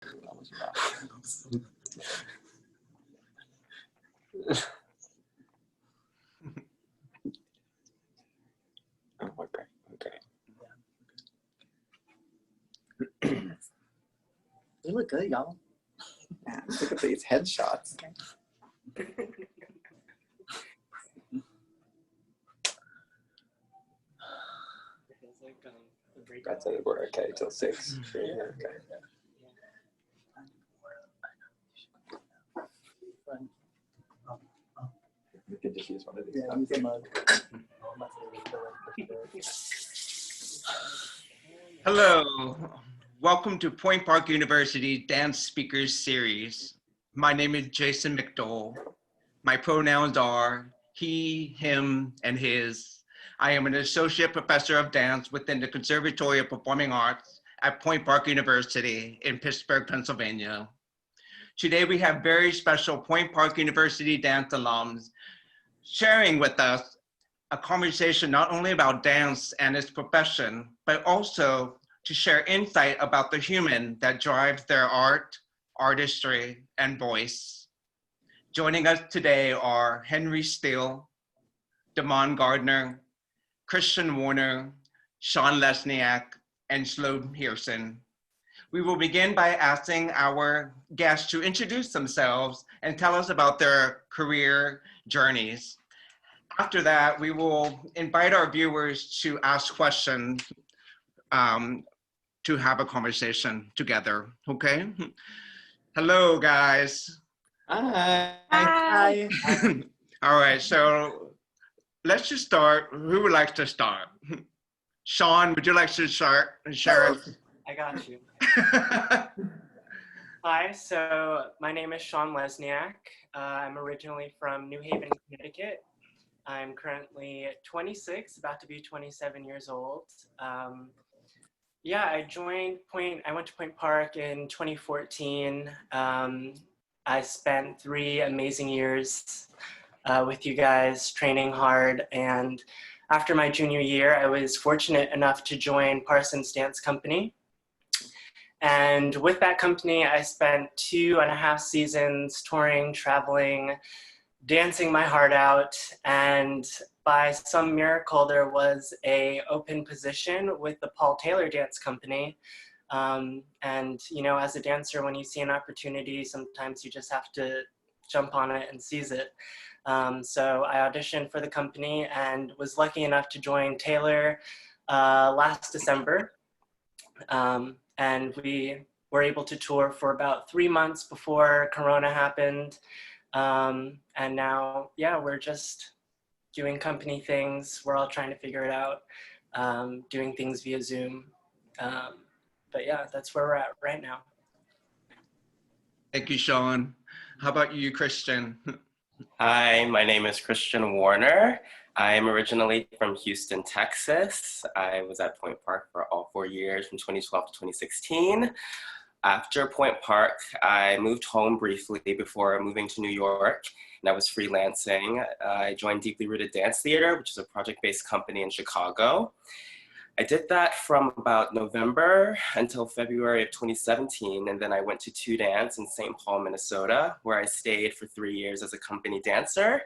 You look good, y'all. Yeah, look at these headshots. That's it. We're okay till 6. Sure, you're okay. You can just use one of these. Yeah, use a mug. Hello, welcome to Point Park University Dance Speakers Series. My name is Jason McDole. My pronouns are he, him, and his. I am an associate professor of dance within the Conservatory of Performing Arts at Point Park University in Pittsburgh, Pennsylvania. Today we have very special Point Park University dance alums sharing with us a conversation not only about dance and its profession, but also to share insight about the human that drives their art, artistry, and voice. Joining us today are Henry Steele, Damon Garner, Christian Warner, Sean Lesniak, and Sloane Pearson. We will begin by asking our guests to introduce themselves and tell us about their career journeys. After that, we will invite our viewers to ask questions to have a conversation together, okay? Hello, guys. Hi. Hi. All right, so let's just start. Who would like to start? Sean, would you like to start and share? I got you. Hi, so my name is Sean Lesniak. I'm originally from New Haven, Connecticut. I'm currently 26, about to be 27 years old. Yeah, I went to Point Park in 2014. I spent 3 amazing years with you guys, training hard. And after my junior year, I was fortunate enough to join Parsons Dance Company. And with that company, I spent 2.5 seasons touring, traveling, dancing my heart out, and by some miracle there was a open position with the Paul Taylor Dance Company. And you know, as a dancer, when you see an opportunity, sometimes you just have to jump on it and seize it. So I auditioned for the company and was lucky enough to join Taylor last December. And we were able to tour for about 3 months before Corona happened. And now, yeah, we're just doing company things. We're all trying to figure it out, doing things via Zoom. But yeah, that's where we're at right now. Thank you, Sean. How about you, Christian? Hi, my name is Christian Warner. I'm originally from Houston, Texas. I was at Point Park for all 4 years from 2012 to 2016. After Point Park, I moved home briefly before moving to New York, and I was freelancing. I joined Deeply Rooted Dance Theater, which is a project-based company in Chicago. I did that from about November until February of 2017, and then I went to 2 Dance in St. Paul, Minnesota, where I stayed for 3 years as a company dancer.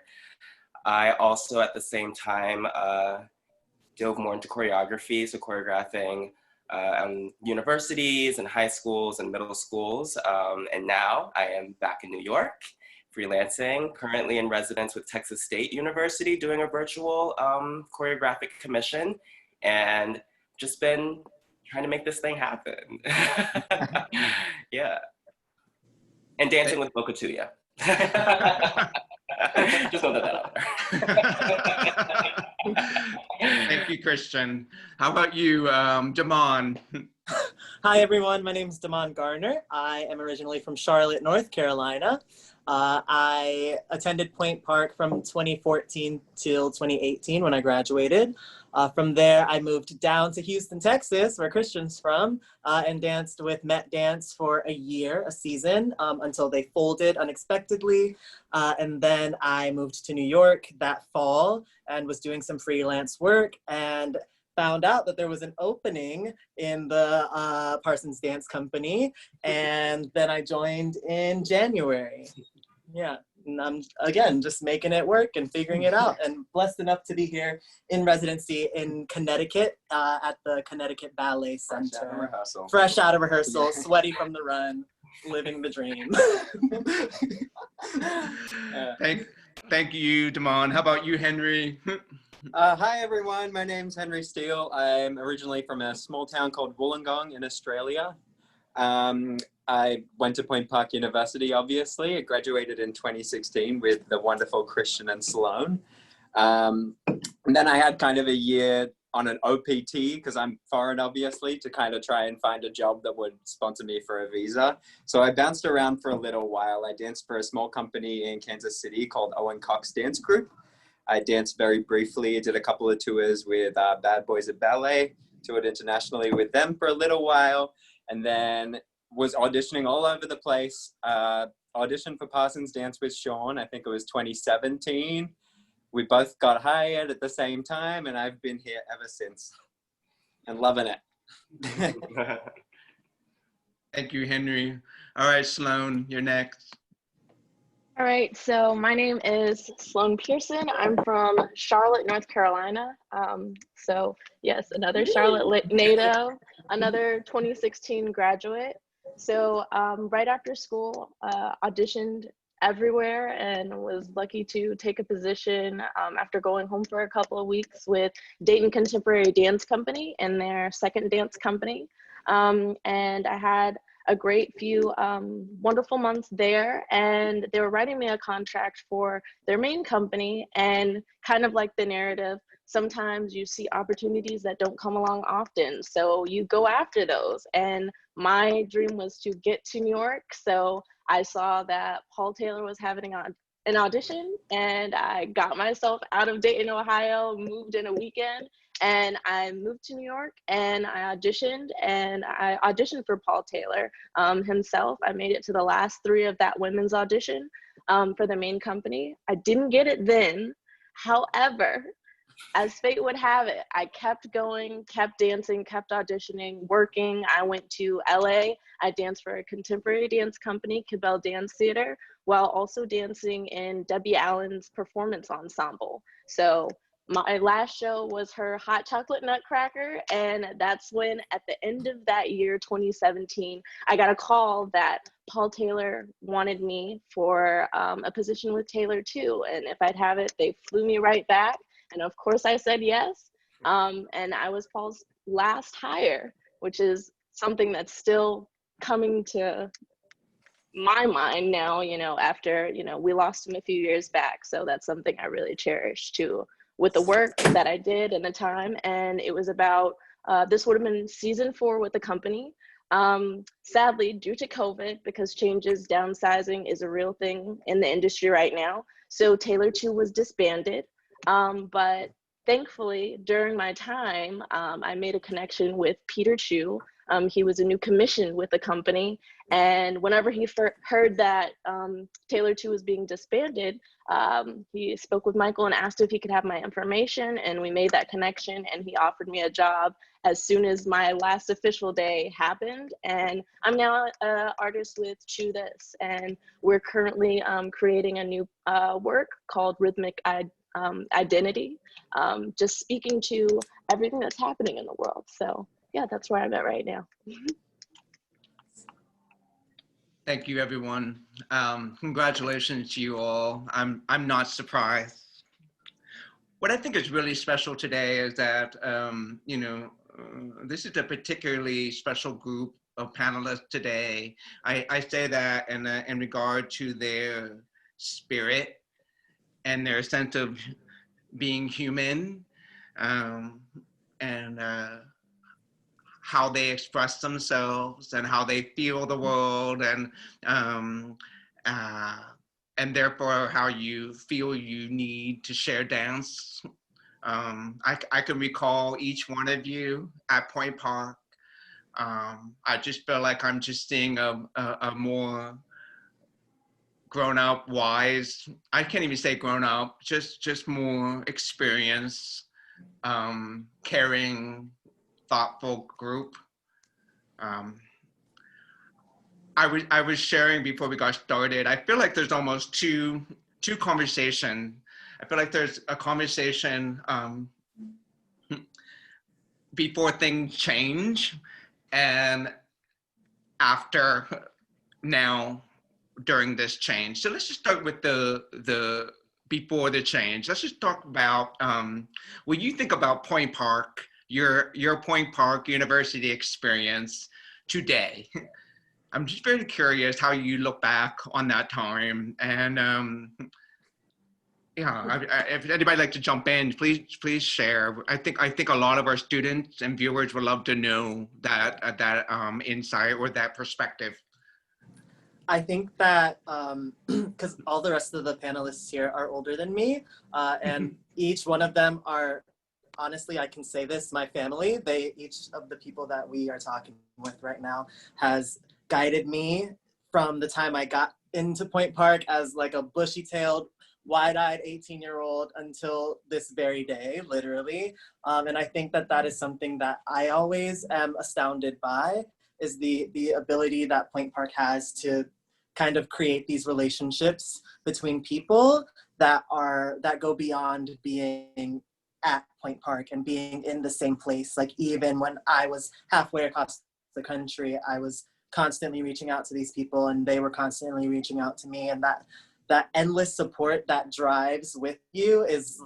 I also, at the same time, dove more into choreography, so choreographing universities and high schools and middle schools. And now I am back in New York, freelancing, currently in residence with Texas State University, doing a virtual choreographic commission, and just been trying to make this thing happen. Yeah. And dancing with Boca Tuya. Just want to put that out there. Thank you, Christian. How about you, Damon? Hi, everyone. My name is Damon Garner. I am originally from Charlotte, North Carolina. I attended Point Park from 2014 till 2018 when I graduated. From there, I moved down to Houston, Texas, where Christian's from, and danced with Met Dance for a season, until they folded unexpectedly. And then I moved to New York that fall and was doing some freelance work. And found out that there was an opening in the Parsons Dance Company, and then I joined in January. Yeah, and I'm, again, just making it work and figuring it out, and blessed enough to be here in residency in Connecticut at the Connecticut Ballet Center. Fresh out of rehearsal, sweaty from the run, living the dream. Thank you, Damon. How about you, Henry? Hi everyone, my name's Henry Steele. I'm originally from a small town called Wollongong in Australia. I went to Point Park University, obviously. I graduated in 2016 with the wonderful Christian and Sloane. And then I had kind of a year on an OPT, because I'm foreign, obviously, to kind of try and find a job that would sponsor me for a visa. So I bounced around for a little while. I danced for a small company in Kansas City called Owen Cox Dance Group. I danced very briefly, did a couple of tours with Bad Boys of Ballet, toured internationally with them for a little while, and then was auditioning all over the place. Auditioned for Parsons Dance with Sean, I think it was 2017. We both got hired at the same time, and I've been here ever since and loving it. Thank you, Henry. All right, Sloane, you're next. All right, so my name is Sloane Pearson. I'm from Charlotte, North Carolina. So yes, another Charlotte native, another 2016 graduate. So right after school, auditioned everywhere and was lucky to take a position after going home for a couple of weeks with Dayton Contemporary Dance Company and their second dance company. And I had a great few wonderful months there, and they were writing me a contract for their main company. And kind of like the narrative, sometimes you see opportunities that don't come along often, so you go after those. And my dream was to get to New York, so I saw that Paul Taylor was having an audition, and I got myself out of Dayton, Ohio, moved in a weekend, and I moved to New York, and I auditioned for Paul Taylor himself. I made it to the last 3 of that women's audition for the main company. I didn't get it then. However, as fate would have it, I kept going, kept dancing, kept auditioning, working. I went to LA. I danced for a contemporary dance company, Cabell Dance Theater, while also dancing in Debbie Allen's performance ensemble. So my last show was her Hot Chocolate Nutcracker, and that's when, at the end of that year, 2017, I got a call that Paul Taylor wanted me for a position with Taylor too, and if I'd have it, they flew me right back, and of course I said yes, and I was Paul's last hire, which is something that's still coming to my mind now, you know, after, you know, we lost him a few years back, so that's something I really cherish too, with the work that I did and the time. And it was about, this would have been season 4 with the company. Sadly, due to COVID, because changes, downsizing is a real thing in the industry right now. So Taylor 2 was disbanded. But thankfully, during my time, I made a connection with Peter Chu. He was a new commission with the company. And whenever he heard that Taylor 2 was being disbanded, he spoke with Michael and asked if he could have my information, and we made that connection, and he offered me a job as soon as my last official day happened. And I'm now an artist with Chew This, and we're currently creating a new work called Rhythmic Identity, just speaking to everything that's happening in the world. So yeah, that's where I'm at right now. Thank you, everyone. Congratulations to you all. I'm not surprised. What I think is really special today is that, you know, this is a particularly special group of panelists today. I say that in regard to their spirit and their sense of being human, and how they express themselves and how they feel the world, and therefore how you feel you need to share dance. I can recall each one of you at Point Park. I just feel like I'm just seeing a more grown up, wise, I can't even say grown up, just more experience caring, thoughtful group. I was sharing before we got started. I feel like there's almost two conversation. I feel like there's a conversation before things change, and after now during this change. So let's just start with the before the change. Let's just talk about when you think about Point Park, your Point Park University experience today. I'm just very curious how you look back on that time, and yeah, if anybody like to jump in, please share. I think a lot of our students and viewers would love to know that insight or that perspective. I think that because all the rest of the panelists here are older than me, and each one of them are, honestly, I can say this, my family. Each of the people that we are talking with right now has guided me from the time I got into Point Park as like a bushy-tailed, wide-eyed 18-year-old until this very day, literally. And I think that that is something that I always am astounded by, is the ability that Point Park has to kind of create these relationships between people that go beyond being at Point Park and being in the same place. Like even when I was halfway across the country, I was constantly reaching out to these people and they were constantly reaching out to me, and that endless support that drives with you is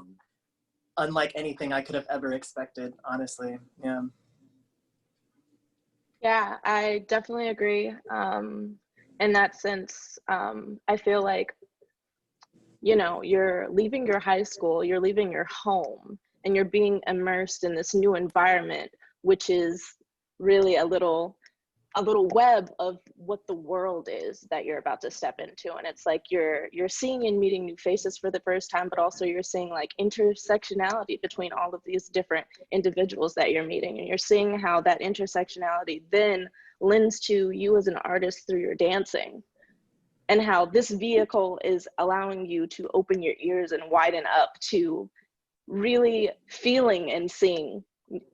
unlike anything I could have ever expected, honestly. Yeah. Yeah, I definitely agree. In that sense, I feel like, you know, you're leaving your high school, you're leaving your home, and you're being immersed in this new environment, which is really a little web of what the world is that you're about to step into. And it's like you're seeing and meeting new faces for the first time, but also you're seeing like intersectionality between all of these different individuals that you're meeting, and you're seeing how that intersectionality then lends to you as an artist through your dancing, and how this vehicle is allowing you to open your ears and widen up to really feeling and seeing.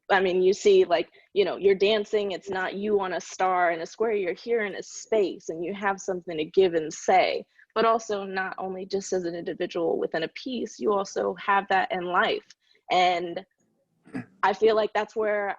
I mean, you see, like, you know, you're dancing, it's not you on a star in a square, you're here in a space and you have something to give and say, but also not only just as an individual within a piece, you also have that in life. And I feel like that's where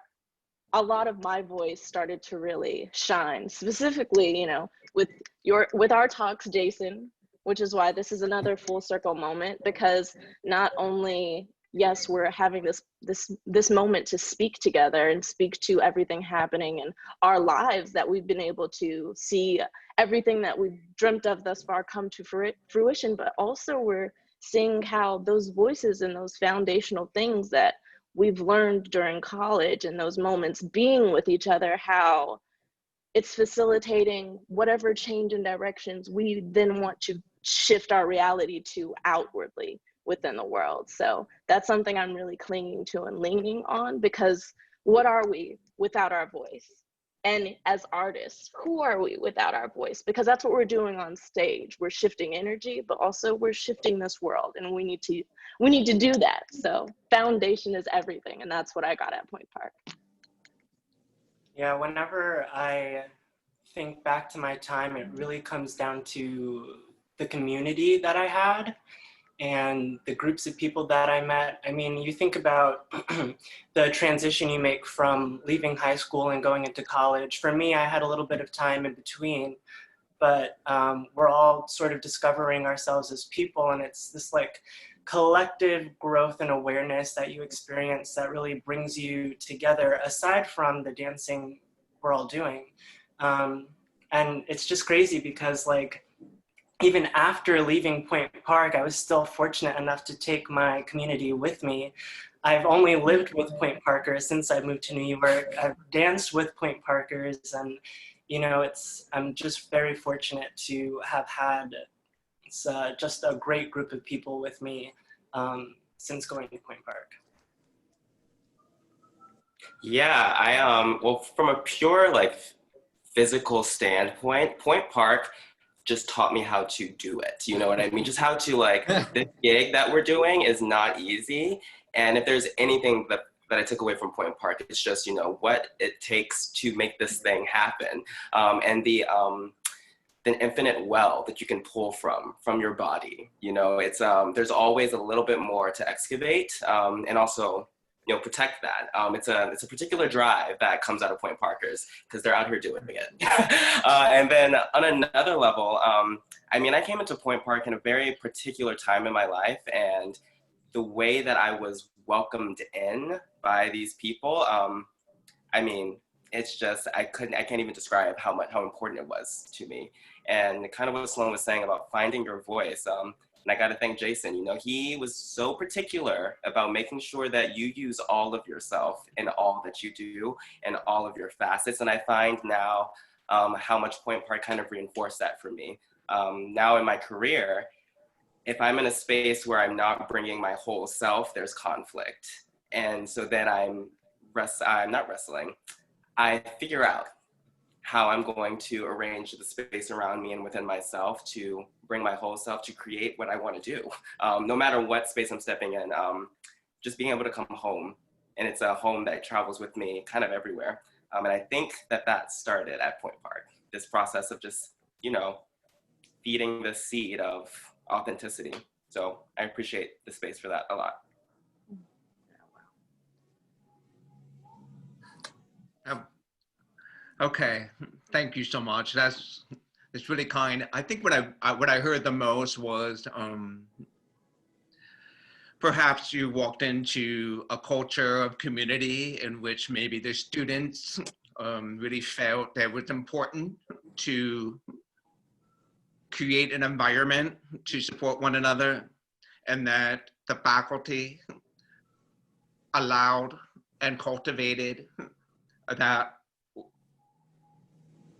a lot of my voice started to really shine, specifically, you know, with our talks, Jason, which is why this is another full circle moment, because not only, yes, we're having this moment to speak together and speak to everything happening in our lives, that we've been able to see everything that we've dreamt of thus far come to fruition, but also we're seeing how those voices and those foundational things that we've learned during college and those moments being with each other, how it's facilitating whatever change in directions we then want to shift our reality to outwardly within the world. So that's something I'm really clinging to and leaning on, because what are we without our voice? And as artists, who are we without our voice? Because that's what we're doing on stage. We're shifting energy, but also we're shifting this world, and we need to do that. So foundation is everything, and that's what I got at Point Park. Yeah, whenever I think back to my time, it really comes down to the community that I had and the groups of people that I met. I mean, you think about the transition you make from leaving high school and going into college. For me, I had a little bit of time in between, but we're all sort of discovering ourselves as people, and it's this like collective growth and awareness that you experience that really brings you together, aside from the dancing we're all doing. And it's just crazy because, like, even after leaving Point Park, I was still fortunate enough to take my community with me. I've only lived with Point Parkers since I moved to New York. I've danced with Point Parkers, and you know, I'm just very fortunate to have had just a great group of people with me since going to Point Park. Yeah, well, from a pure like physical standpoint, Point Park just taught me how to do it. You know what I mean? Just how to, like, this gig that we're doing is not easy. And if there's anything that I took away from Point Park, it's just, you know, what it takes to make this thing happen. And the infinite well that you can pull from your body. You know, it's there's always a little bit more to excavate, and also, you know, protect that. It's a particular drive that comes out of Point Parkers because they're out here doing it. And then on another level, I mean, I came into Point Park in a very particular time in my life, and the way that I was welcomed in by these people, I mean, it's just, I can't even describe how important it was to me. And kind of what Sloane was saying about finding your voice. And I got to thank Jason. You know, he was so particular about making sure that you use all of yourself in all that you do and all of your facets. And I find now how much Point Park kind of reinforced that for me. Now in my career, if I'm in a space where I'm not bringing my whole self, there's conflict. And so then I'm not wrestling. I figure out how I'm going to arrange the space around me and within myself to bring my whole self to create what I want to do. No matter what space I'm stepping in, just being able to come home. And it's a home that travels with me kind of everywhere. And I think that started at Point Park, this process of just, you know, feeding the seed of authenticity. So I appreciate the space for that a lot. Okay, thank you so much. That's really kind. I think what I heard the most was perhaps you walked into a culture of community in which maybe the students really felt that it was important to create an environment to support one another, and that the faculty allowed and cultivated that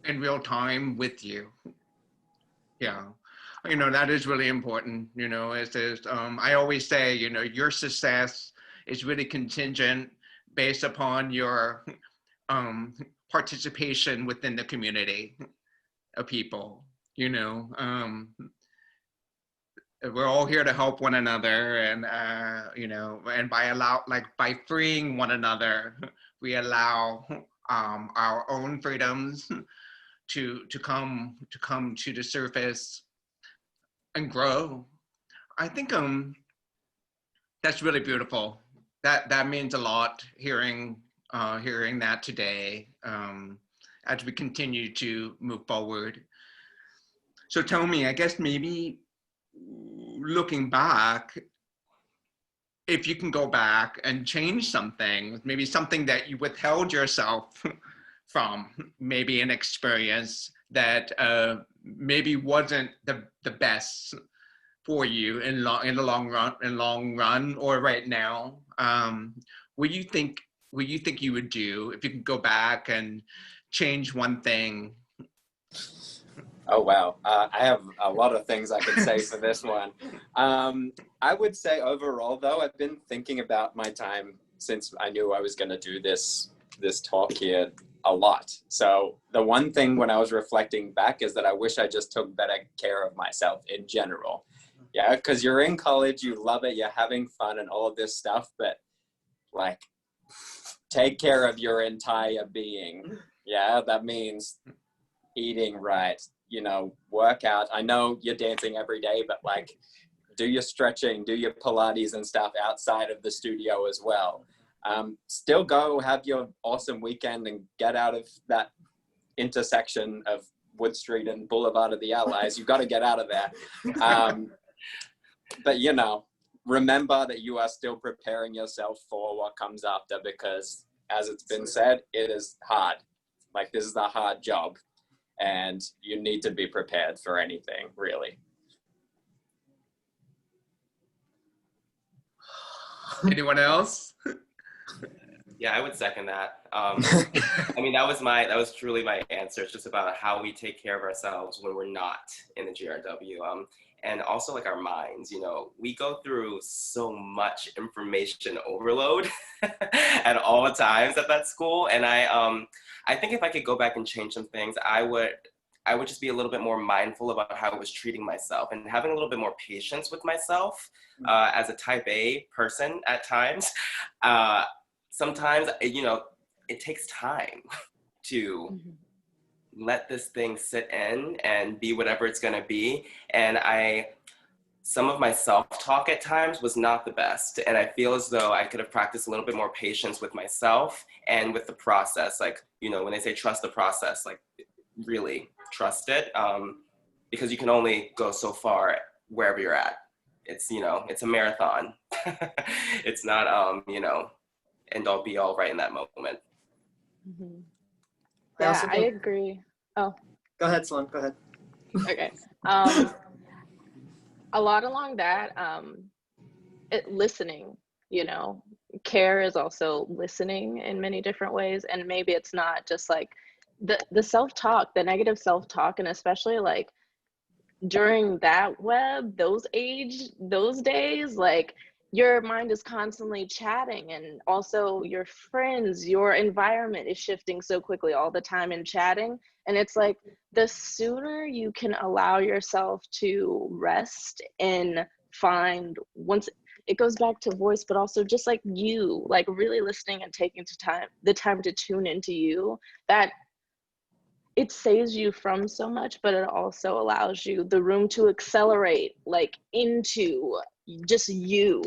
in real time with you. Yeah, you know, that is really important. You know, I always say, you know, your success is really contingent based upon your participation within the community of people. You know, we're all here to help one another, and you know, and by freeing one another, we allow our own freedoms to come to the surface and grow. I think that's really beautiful. That means a lot hearing that today as we continue to move forward. So tell me, I guess maybe looking back, if you can go back and change something, maybe something that you withheld yourself from, maybe an experience that maybe wasn't the best for you in the long run, or right now, what do you think you would do if you could go back and change one thing? Oh, wow. I have a lot of things I could say for this one. I would say overall, though, I've been thinking about my time since I knew I was going to do this talk here a lot. So the one thing when I was reflecting back is that I wish I just took better care of myself in general. Yeah, because you're in college, you love it, you're having fun and all of this stuff, but like, take care of your entire being. Yeah, that means eating right, you know, work out. I know you're dancing every day, but like, do your stretching, do your Pilates and stuff outside of the studio as well. Still go have your awesome weekend and get out of that intersection of Wood Street and Boulevard of the Allies. You've got to get out of there. But, you know, remember that you are still preparing yourself for what comes after, because as it's been said, it is hard. Like, this is a hard job and you need to be prepared for anything, really. Anyone else? Yeah, I would second that. I mean, that was truly my answer. It's just about how we take care of ourselves when we're not in the GRW. And also like our minds, you know, we go through so much information overload at all times at that school. And I think if I could go back and change some things, I would I would just be a little bit more mindful about how I was treating myself and having a little bit more patience with myself as a type A person at times. Sometimes, you know, it takes time to let this thing sit in and be whatever it's gonna be. And some of my self-talk at times was not the best. And I feel as though I could have practiced a little bit more patience with myself and with the process. Like, you know, when they say trust the process, like really trust it, because you can only go so far wherever you're at. It's, you know, it's a marathon. It's not, you know, end all be all right in that moment. Yeah, I agree. Oh. Go ahead, Sloane, go ahead. Okay. A lot along that, listening, you know, care is also listening in many different ways. And maybe it's not just like the self-talk, the negative self-talk, and especially like during that those days, like your mind is constantly chatting, and also your friends, your environment is shifting so quickly all the time and chatting. And it's like the sooner you can allow yourself to rest and find, once it goes back to voice, but also just like you, like really listening and taking the time to tune into you, that it saves you from so much, but it also allows you the room to accelerate like into just you,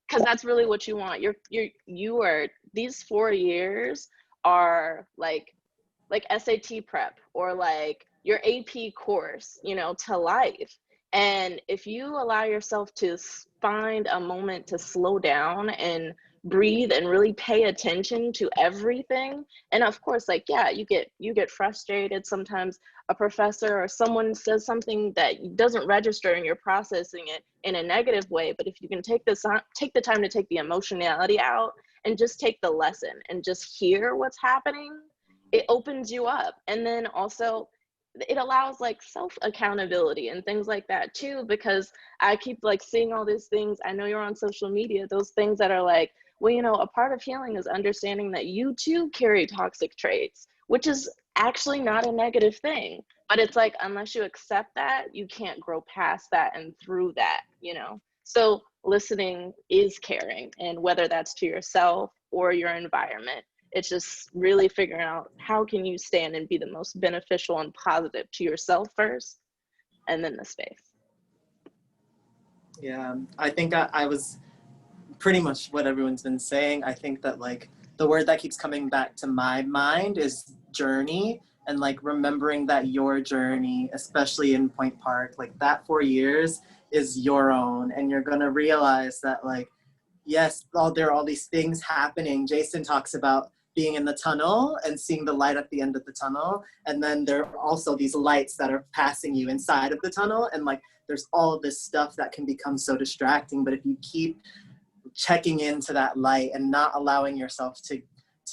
because that's really what you want. You are, these 4 years are like SAT prep, or like your AP course, you know, to life. And if you allow yourself to find a moment to slow down and breathe and really pay attention to everything, and of course, like, yeah, you get frustrated sometimes. A professor or someone says something that doesn't register and you're processing it in a negative way, but if you can take the time to take the emotionality out and just take the lesson and just hear what's happening, it opens you up. And then also it allows like self accountability and things like that too, because I keep like seeing all these things. I know you're on social media, those things that are like, well, you know, a part of healing is understanding that you too carry toxic traits, which is actually not a negative thing. But it's like, unless you accept that, you can't grow past that and through that, you know? So listening is caring, and whether that's to yourself or your environment, it's just really figuring out how can you stand and be the most beneficial and positive to yourself first, and then the space. Yeah, I think I was pretty much what everyone's been saying. I think that like the word that keeps coming back to my mind is journey, and like remembering that your journey, especially in Point Park, like that 4 years is your own, and you're gonna realize that like, yes, there are all these things happening. Jason talks about being in the tunnel and seeing the light at the end of the tunnel. And then there are also these lights that are passing you inside of the tunnel. And like, there's all this stuff that can become so distracting. But if you keep checking into that light and not allowing yourself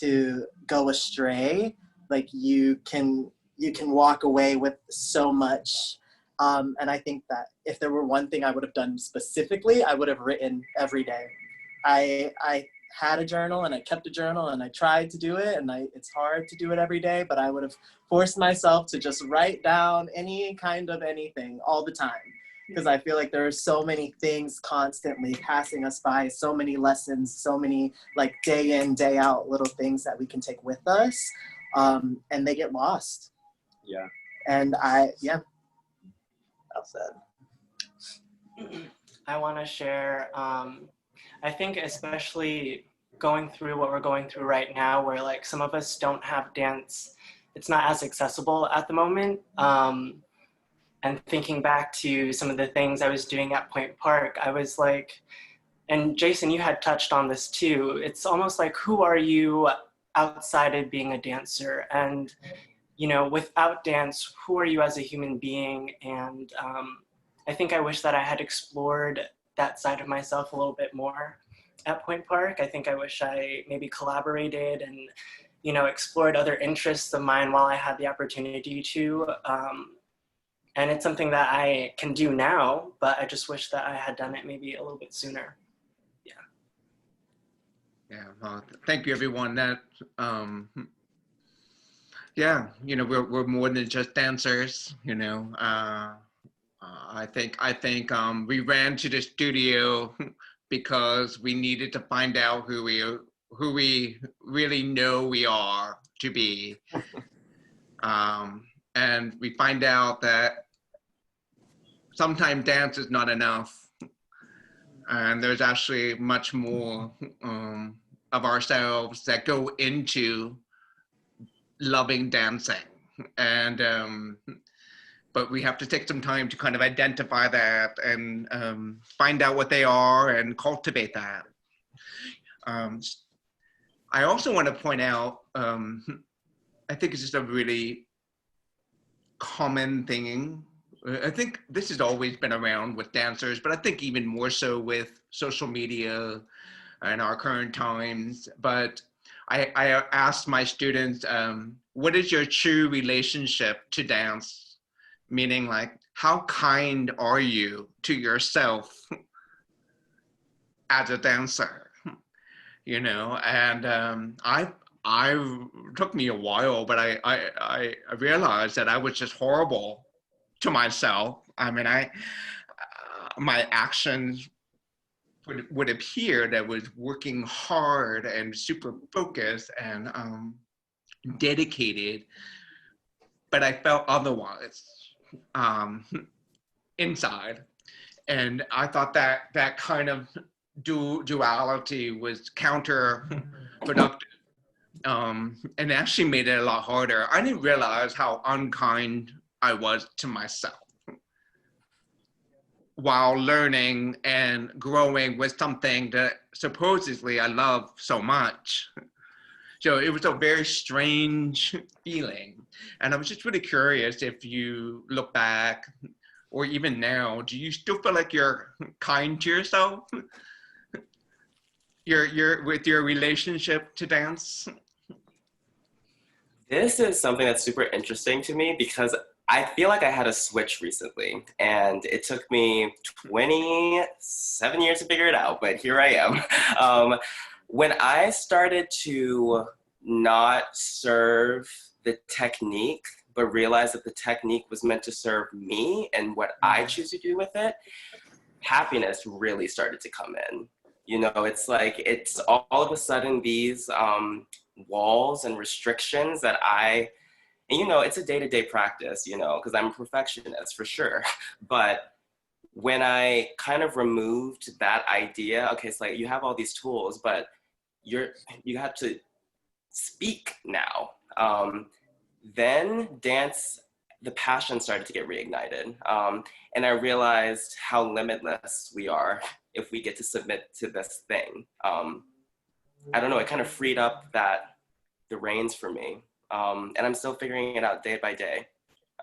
to go astray, like you can walk away with so much. And I think that if there were one thing I would have done specifically, I would have written every day. I had a journal and I kept a journal and I tried to do it, and it's hard to do it every day, but I would have forced myself to just write down any kind of anything all the time, because I feel like there are so many things constantly passing us by, so many lessons, so many like day in, day out little things that we can take with us, and they get lost. Yeah. And well said. I want to share, I think especially going through what we're going through right now, where like some of us don't have dance, it's not as accessible at the moment. And thinking back to some of the things I was doing at Point Park, I was like, and Jason, you had touched on this too, it's almost like, who are you outside of being a dancer? And, you know, without dance, who are you as a human being? And I think I wish that I had explored that side of myself a little bit more at Point Park. I think I wish I maybe collaborated and, you know, explored other interests of mine while I had the opportunity to. And it's something that I can do now, but I just wish that I had done it maybe a little bit sooner. Yeah. Yeah, well, thank you, everyone. That Yeah, you know, we're more than just dancers, you know. I think we ran to the studio because we needed to find out who we really know we are to be. And we find out that sometimes dance is not enough. And there's actually much more of ourselves that go into loving dancing. And but we have to take some time to kind of identify that and find out what they are and cultivate that. I also want to point out, I think it's just a really common thing. I think this has always been around with dancers, but I think even more so with social media and our current times. But I asked my students, what is your true relationship to dance? Meaning, like, how kind are you to yourself as a dancer? You know, and I took me a while, but I realized that I was just horrible to myself. I mean, my actions would appear that was working hard and super focused and dedicated, but I felt otherwise inside. And I thought that kind of duality was counterproductive. And actually made it a lot harder. I didn't realize how unkind I was to myself while learning and growing with something that supposedly I love so much. So it was a very strange feeling. And I was just really curious, if you look back or even now, do you still feel like you're kind to yourself? You're with your relationship to dance? This is something that's super interesting to me because I feel like I had a switch recently, and it took me 27 years to figure it out, but here I am. When I started to not serve the technique, but realize that the technique was meant to serve me and what I choose to do with it, happiness really started to come in. You know, it's like, it's all of a sudden these walls and restrictions that and you know, it's a day-to-day practice, you know, because I'm a perfectionist for sure. But when I kind of removed that idea, okay, it's like you have all these tools, but you have to speak now. Then dance, the passion started to get reignited. And I realized how limitless we are if we get to submit to this thing. I don't know, it kind of freed up the reins for me. And I'm still figuring it out day by day.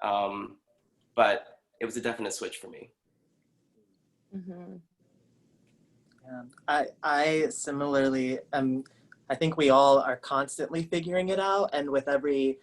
But it was a definite switch for me. Mm-hmm. Yeah. I similarly, I think we all are constantly figuring it out. And with every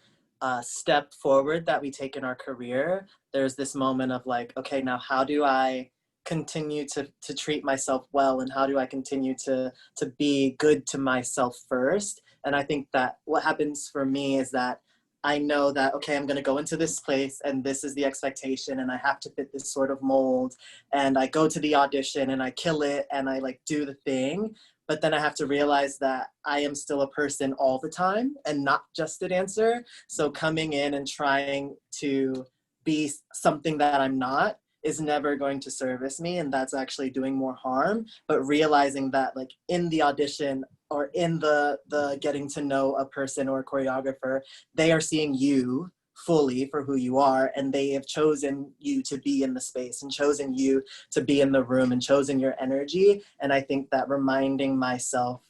step forward that we take in our career, there's this moment of like, okay, now how do I continue to treat myself well, and how do I continue to be good to myself first? And I think that what happens for me is that I know that, okay, I'm going to go into this place and this is the expectation and I have to fit this sort of mold, and I go to the audition and I kill it and I like do the thing. But then I have to realize that I am still a person all the time and not just a dancer. So coming in and trying to be something that I'm not is never going to service me, and that's actually doing more harm. But realizing that like in the audition or in the getting to know a person or a choreographer, they are seeing you fully for who you are, and they have chosen you to be in the space and chosen you to be in the room and chosen your energy. And I think that reminding myself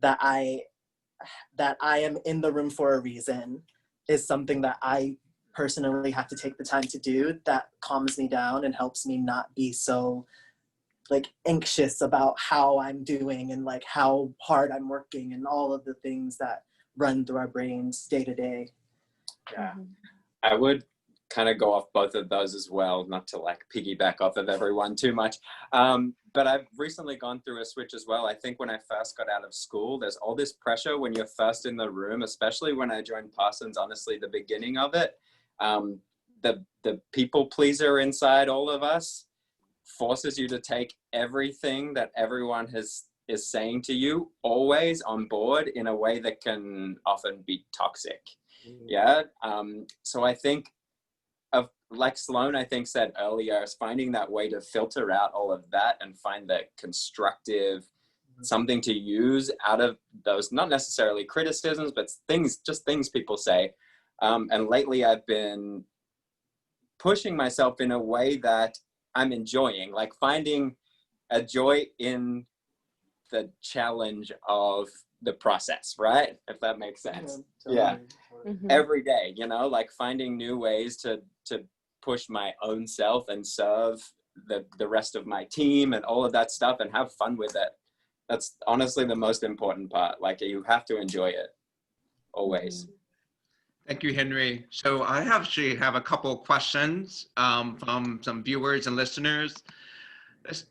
that I am in the room for a reason is something that I personally have to take the time to do, that calms me down and helps me not be so like anxious about how I'm doing and like how hard I'm working and all of the things that run through our brains day to day. Yeah, I would kind of go off both of those as well, not to like piggyback off of everyone too much. But I've recently gone through a switch as well. I think when I first got out of school, there's all this pressure when you're first in the room, especially when I joined Parsons, honestly, the beginning of it. The people pleaser inside all of us forces you to take everything that everyone is saying to you always on board in a way that can often be toxic. Yeah. So I think like Sloane, I think said earlier, is finding that way to filter out all of that and find that constructive something to use out of those, not necessarily criticisms, but just things people say. And lately I've been pushing myself in a way that I'm enjoying, like finding a joy in the challenge of the process, right? If that makes sense. Yeah. Mhm. Every day, you know, like finding new ways to push my own self and serve the rest of my team and all of that stuff and have fun with it. That's honestly the most important part. Like you have to enjoy it always. Thank you, Henry. So I actually have a couple of questions from some viewers and listeners.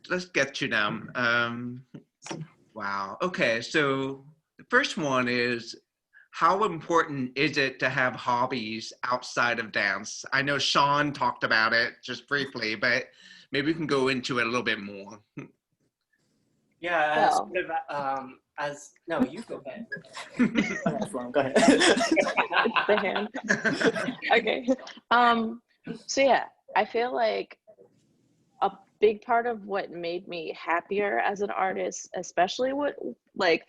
Let's get to them. Wow. Okay. So the first one is, how important is it to have hobbies outside of dance? I know Sean talked about it just briefly, but maybe we can go into it a little bit more. Yeah, Well. sort of, no, you go ahead. Go ahead. It's the hand. Okay. So yeah, I feel like a big part of what made me happier as an artist, especially were my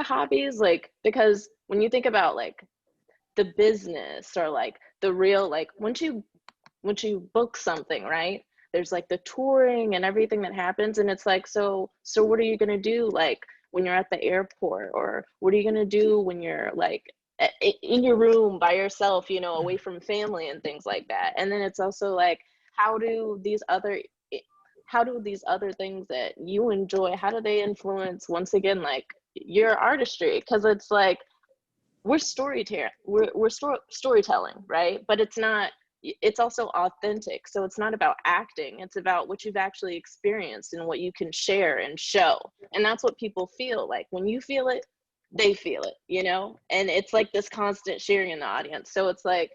hobbies, like, because when you think about like the business or like the real, like once you book something, right, there's like the touring and everything that happens, and it's like, so what are you gonna do like when you're at the airport, or what are you gonna do when you're like in your room by yourself, you know, away from family and things like that? And then it's also like, how do these other things that you enjoy, how do they influence, once again, like your artistry? Because it's like we're storytelling, right? But it's also authentic. So it's not about acting, it's about what you've actually experienced and what you can share and show. And that's what people feel like. When you feel it, they feel it, you know? And it's like this constant sharing in the audience. So it's like,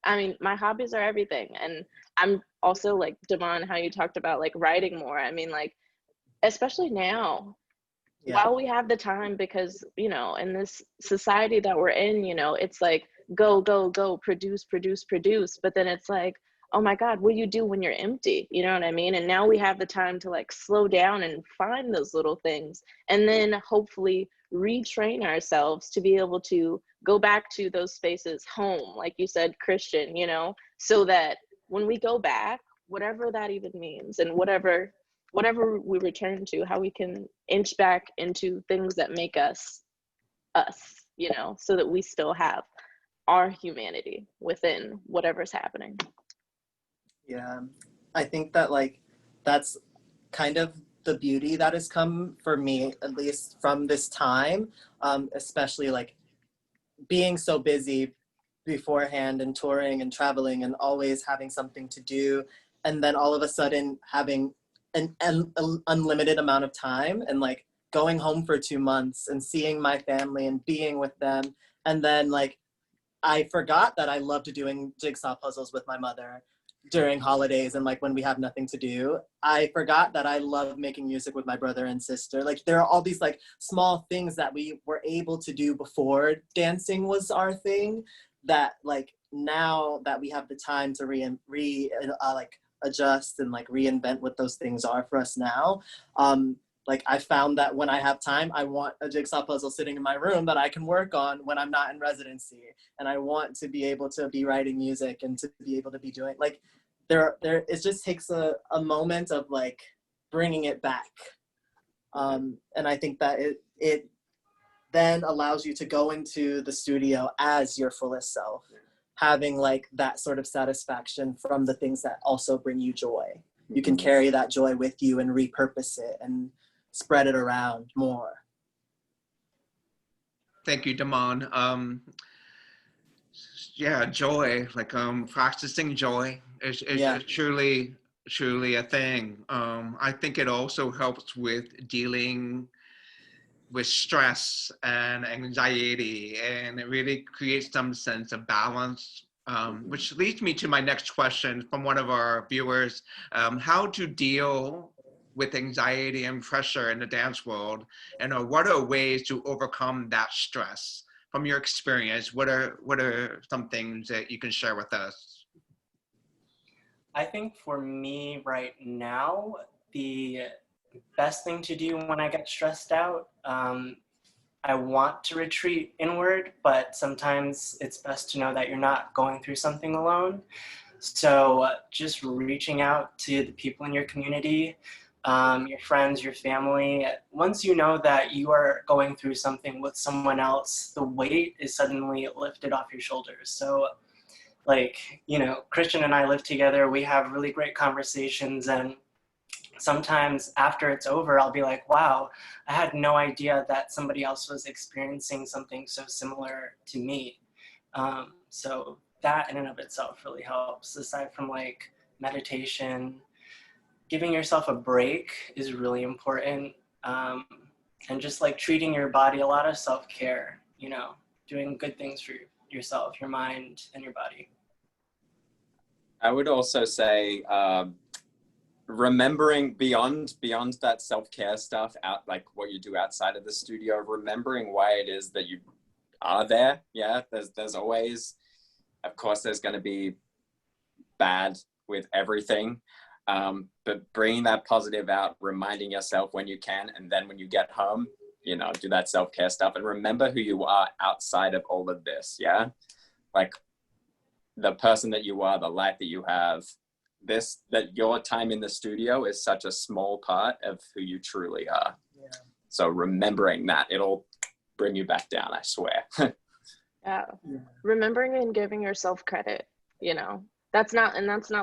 I mean, my hobbies are everything. And I'm also like, Damon, how you talked about like writing more. I mean, like, especially now, while we have the time, because, you know, in this society that we're in, you know, it's like, go, produce. But then it's like, oh my God, what do you do when you're empty? You know what I mean? And now we have the time to like slow down and find those little things, and then hopefully retrain ourselves to be able to go back to those spaces, home, like you said, Christian, you know, so that when we go back, whatever that even means, and whatever we return to, how we can inch back into things that make us, you know, so that we still have our humanity within whatever's happening. Yeah, I think that like that's kind of the beauty that has come for me, at least from this time, especially like being so busy beforehand and touring and traveling and always having something to do, and then all of a sudden having an unlimited amount of time and like going home for 2 months and seeing my family and being with them. And then like I forgot that I loved doing jigsaw puzzles with my mother during holidays and like when we have nothing to do. I forgot that I love making music with my brother and sister. Like there are all these like small things that we were able to do before dancing was our thing, that like now that we have the time to like adjust and like reinvent what those things are for us now. Like I found that when I have time, I want a jigsaw puzzle sitting in my room that I can work on when I'm not in residency. And I want to be able to be writing music and to be able to be doing like, it just takes a moment of like bringing it back. And I think that it then allows you to go into the studio as your fullest self, having like that sort of satisfaction from the things that also bring you joy. You can carry that joy with you and repurpose it and spread it around more. Thank you, Damon. joy, like practicing joy is truly a thing. I think it also helps with dealing with stress and anxiety, and it really creates some sense of balance, which leads me to my next question from one of our viewers. How to deal with anxiety and pressure in the dance world, and what are ways to overcome that stress? From your experience, what are some things that you can share with us? I think for me right now, the best thing to do when I get stressed out, I want to retreat inward, but sometimes it's best to know that you're not going through something alone. So just reaching out to the people in your community, your friends, your family. Once you know that you are going through something with someone else, the weight is suddenly lifted off your shoulders. So like, you know, Christian and I live together, we have really great conversations, and sometimes after it's over, I'll be like, wow, I had no idea that somebody else was experiencing something so similar to me. So that in and of itself really helps, aside from like meditation. Giving yourself a break is really important. And just like treating your body, a lot of self-care, you know, doing good things for yourself, your mind, and your body. I would also say remembering beyond that self-care stuff, out like what you do outside of the studio, remembering why it is that you are there. Yeah, there's always, of course, there's going to be bad with everything, but bringing that positive out, reminding yourself when you can, and then when you get home, you know, do that self-care stuff and remember who you are outside of all of this. Yeah, like the person that you are, the life that you have, that your time in the studio is such a small part of who you truly are. Yeah. So remembering that, it'll bring you back down, I swear. Yeah. Remembering and giving yourself credit, you know, that's not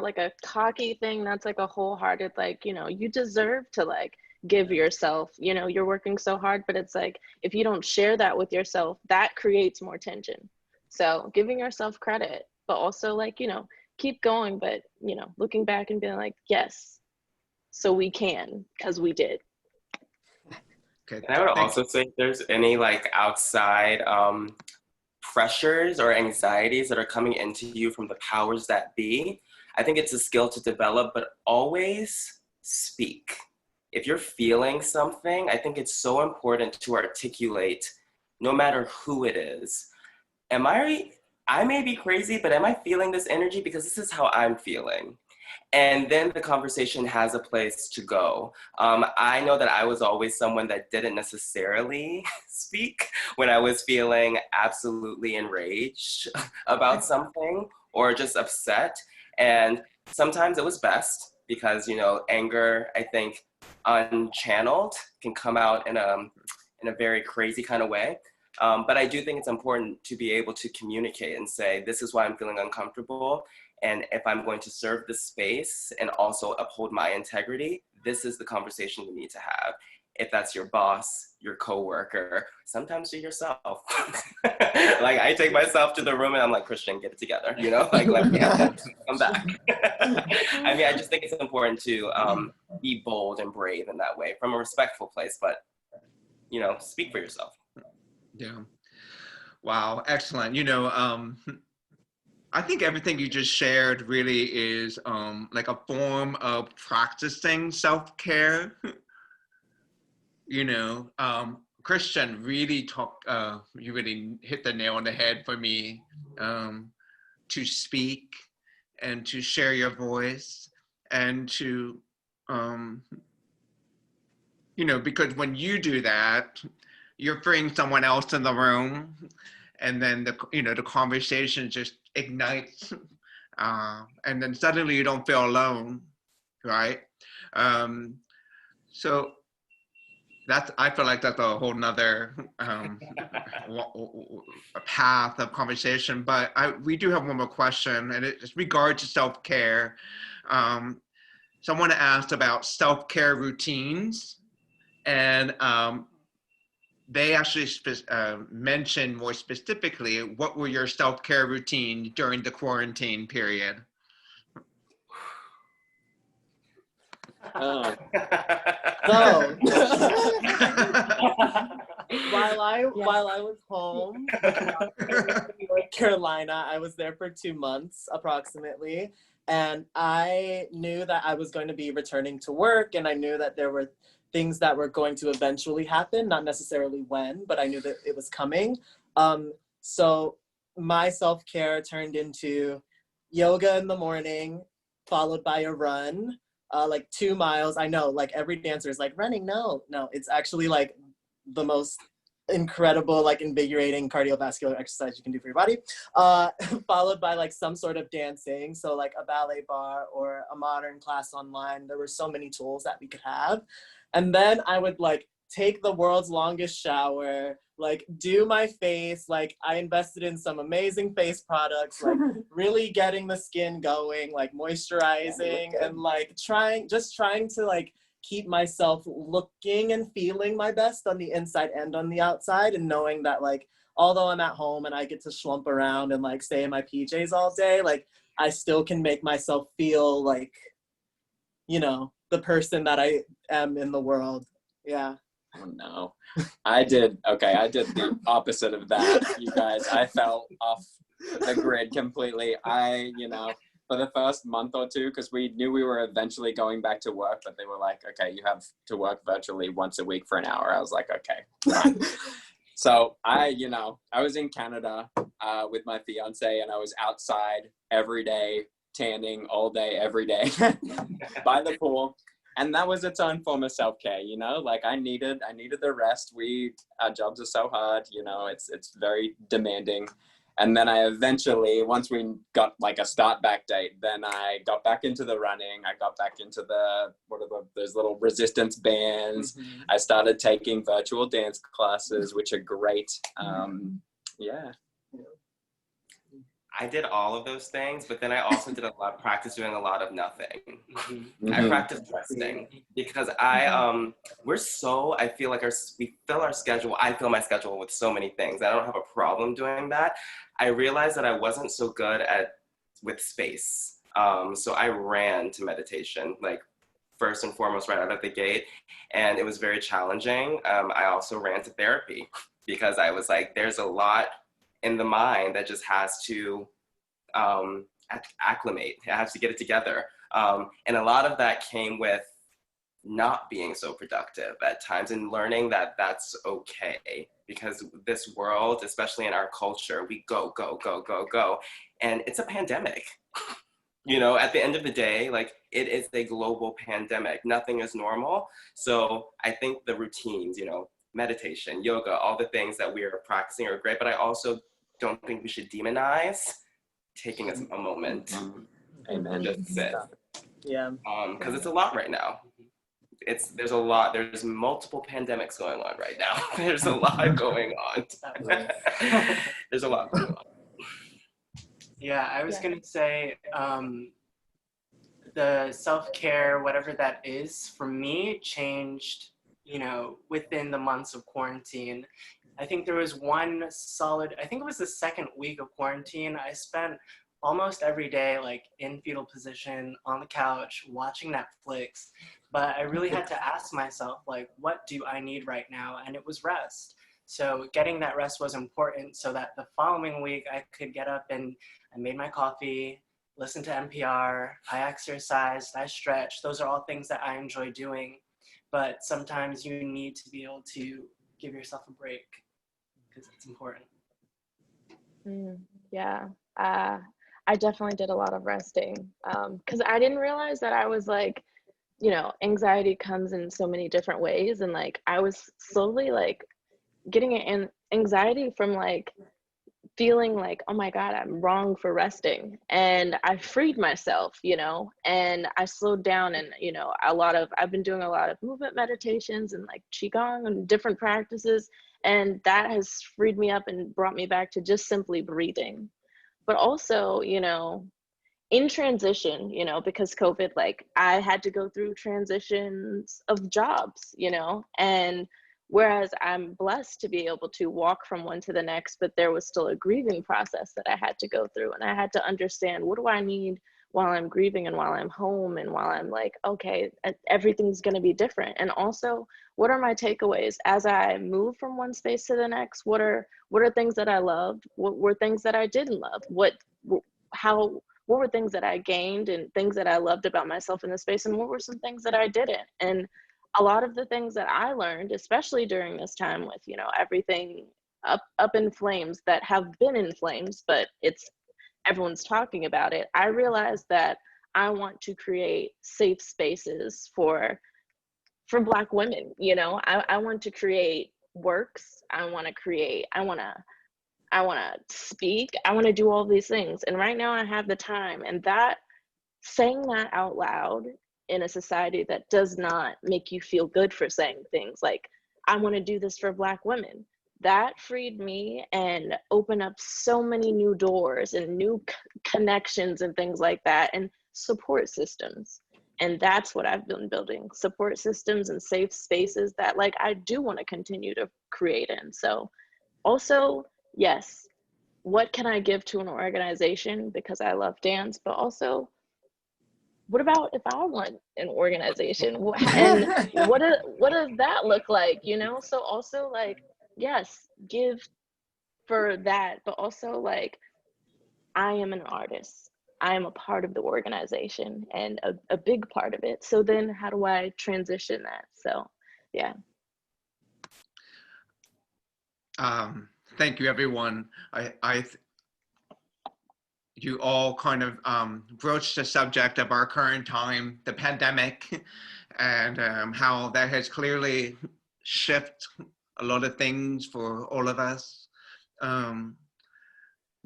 like a cocky thing. That's like a wholehearted, like, you know, you deserve to like give yourself, you know, you're working so hard, but it's like, if you don't share that with yourself, that creates more tension. So giving yourself credit, but also like, you know, keep going, but, you know, looking back and being like, yes, so we can, because we did. Okay. And I would also say if there's any like outside pressures or anxieties that are coming into you from the powers that be, I think it's a skill to develop, but always speak. If you're feeling something, I think it's so important to articulate, no matter who it is. I may be crazy, but am I feeling this energy? Because this is how I'm feeling. And then the conversation has a place to go. I know that I was always someone that didn't necessarily speak when I was feeling absolutely enraged about something or just upset. And sometimes it was best because, you know, anger, I think, unchanneled can come out in a very crazy kind of way. But I do think it's important to be able to communicate and say, this is why I'm feeling uncomfortable. And if I'm going to serve this space and also uphold my integrity, this is the conversation we need to have. If that's your boss, your coworker, sometimes you're yourself. Like I take myself to the room and I'm like, Christian, get it together. You know, like let me come back. I mean, I just think it's important to be bold and brave in that way from a respectful place, but, you know, speak for yourself. Yeah. Wow. Excellent. You know, I think everything you just shared really is like a form of practicing self-care. You know, Christian really you really hit the nail on the head for me, to speak and to share your voice and to, you know, because when you do that, you're freeing someone else in the room, and then the conversation just ignites, and then suddenly you don't feel alone, right? So I feel like that's a whole nother path of conversation. But we do have one more question, and it's regard to self-care. Someone asked about self-care routines, and they actually mentioned more specifically what were your self-care routine during the quarantine period. Oh. So while I was home in North Carolina, I was there for 2 months approximately, and I knew that I was going to be returning to work, and I knew that there were things that were going to eventually happen, not necessarily when, but I knew that it was coming. So my self-care turned into yoga in the morning, followed by a run, like 2 miles. I know, like every dancer is like, running, no, it's actually like the most incredible, like invigorating cardiovascular exercise you can do for your body, followed by like some sort of dancing, so like a ballet bar or a modern class online. There were so many tools that we could have. And then I would like take the world's longest shower, like do my face, like I invested in some amazing face products, like really getting the skin going, like moisturizing, and like trying to like keep myself looking and feeling my best on the inside and on the outside, and knowing that like although I'm at home and I get to slump around and like stay in my PJs all day, like I still can make myself feel like, you know, the person that I am in the world. Yeah. Oh no. I did the opposite of that, you guys. I fell off the grid completely. For the first month or two, because we knew we were eventually going back to work, but they were like, okay, you have to work virtually once a week for an hour. I was like, okay, fine. So I was in Canada with my fiance, and I was outside every day, tanning all day, every day by the pool. And that was its own form of self-care, you know, like I needed the rest. Our jobs are so hard, you know, it's very demanding. And then I eventually, once we got like a start back date, then I got back into the running. I got back into those little resistance bands. Mm-hmm. I started taking virtual dance classes, which are great. Yeah. I did all of those things, but then I also did a lot of practice doing a lot of nothing. Mm-hmm. I practiced resting because I feel like we fill our schedule. I fill my schedule with so many things. I don't have a problem doing that. I realized that I wasn't so good with space. So I ran to meditation, like first and foremost right out of the gate. And it was very challenging. I also ran to therapy because I was like, there's a lot in the mind that just has to acclimate. It has to get it together. And a lot of that came with not being so productive at times and learning that that's okay, because this world, especially in our culture, we go, go, go, go, go. And it's a pandemic. You know, at the end of the day, like it is a global pandemic. Nothing is normal. So I think the routines, you know, meditation, yoga, all the things that we are practicing are great, but I also don't think we should demonize taking a moment. Amen. Just sit. Yeah. Because it's a lot right now. There's multiple pandemics going on right now. There's a lot going on. There's a lot going on. Yeah, I was gonna say the self-care, whatever that is, for me changed, you know, within the months of quarantine. I think there was I think it was the second week of quarantine, I spent almost every day like in fetal position on the couch watching Netflix, but I really had to ask myself, like, what do I need right now? And it was rest. So getting that rest was important so that the following week I could get up and I made my coffee, listened to NPR, I exercised, I stretched. Those are all things that I enjoy doing. But sometimes you need to be able to give yourself a break because it's important. Yeah, I definitely did a lot of resting because I didn't realize that I was like, you know, anxiety comes in so many different ways, and like I was slowly like getting an anxiety from like feeling like, oh my God, I'm wrong for resting. And I freed myself, you know, and I slowed down, and, you know, I've been doing a lot of movement meditations and like Qigong and different practices. And that has freed me up and brought me back to just simply breathing. But also, you know, in transition, you know, because COVID, like I had to go through transitions of jobs, you know, and Whereas I'm blessed to be able to walk from one to the next, but there was still a grieving process that I had to go through. And I had to understand, what do I need while I'm grieving and while I'm home and while I'm like, okay, everything's going to be different. And also, what are my takeaways as I move from one space to the next? What are things that I loved? What were things that I didn't love? What were things that I gained and things that I loved about myself in the space? And what were some things that I didn't? And a lot of the things that I learned, especially during this time with, you know, everything up in flames that have been in flames, but everyone's talking about it. I realized that I want to create safe spaces for Black women. You know, I want to create works. I want to speak. I want to do all these things. And right now I have the time, and that saying that out loud in a society that does not make you feel good for saying things like, I want to do this for Black women, that freed me and opened up so many new doors and new connections and things like that, and support systems. And that's what I've been building, support systems and safe spaces that, like, I do want to continue to create in. So also, yes, what can I give to an organization because I love dance, but also, what about if I want an organization, and what does that look like, you know? So also, like, yes, give for that, but also, like, I am an artist. I am a part of the organization and a big part of it. So then how do I transition that? So, yeah. Thank you, everyone. You all kind of broached the subject of our current time, the pandemic, and how that has clearly shifted a lot of things for all of us.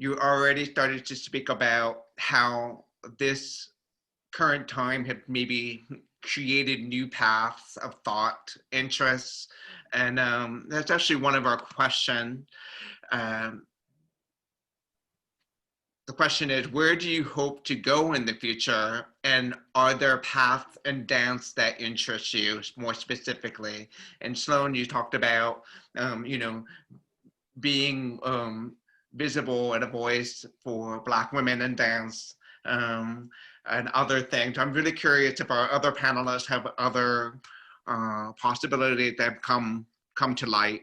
You already started to speak about how this current time had maybe created new paths of thought, interests, and that's actually one of our questions. The question is, where do you hope to go in the future? And are there paths in dance that interest you more specifically? And Sloane, you talked about, you know, being visible and a voice for Black women in dance and other things. I'm really curious if our other panelists have other possibilities that have come to light.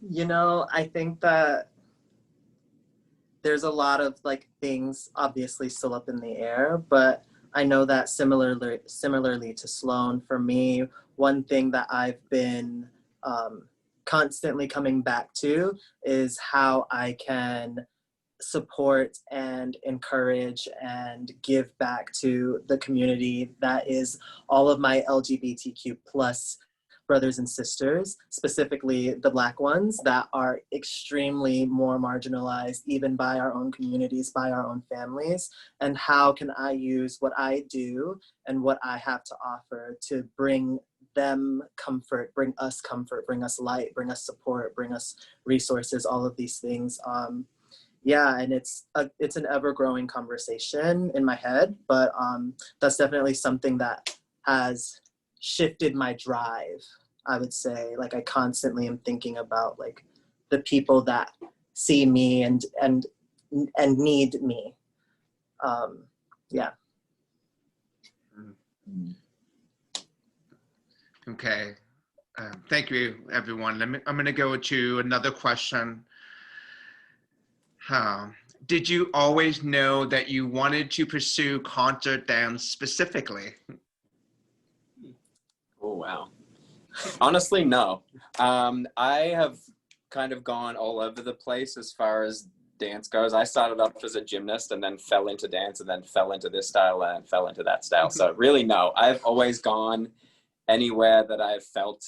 You know, I think that there's a lot of like things obviously still up in the air, but I know that similarly to Sloane, for me, one thing that I've been constantly coming back to is how I can support and encourage and give back to the community that is all of my LGBTQ plus brothers and sisters, specifically the Black ones that are extremely more marginalized, even by our own communities, by our own families. And how can I use what I do and what I have to offer to bring them comfort, bring us light, bring us support, bring us resources, all of these things. Yeah, and it's an ever-growing conversation in my head, but that's definitely something that has shifted my drive, I would say. Like, I constantly am thinking about like the people that see me and need me. Yeah. Okay, thank you, everyone. I'm going to go to another question. Did you always know that you wanted to pursue concert dance specifically? Oh, wow. Honestly, no. I have kind of gone all over the place as far as dance goes. I started off as a gymnast and then fell into dance and then fell into this style and fell into that style. So really, no. I've always gone anywhere that I've felt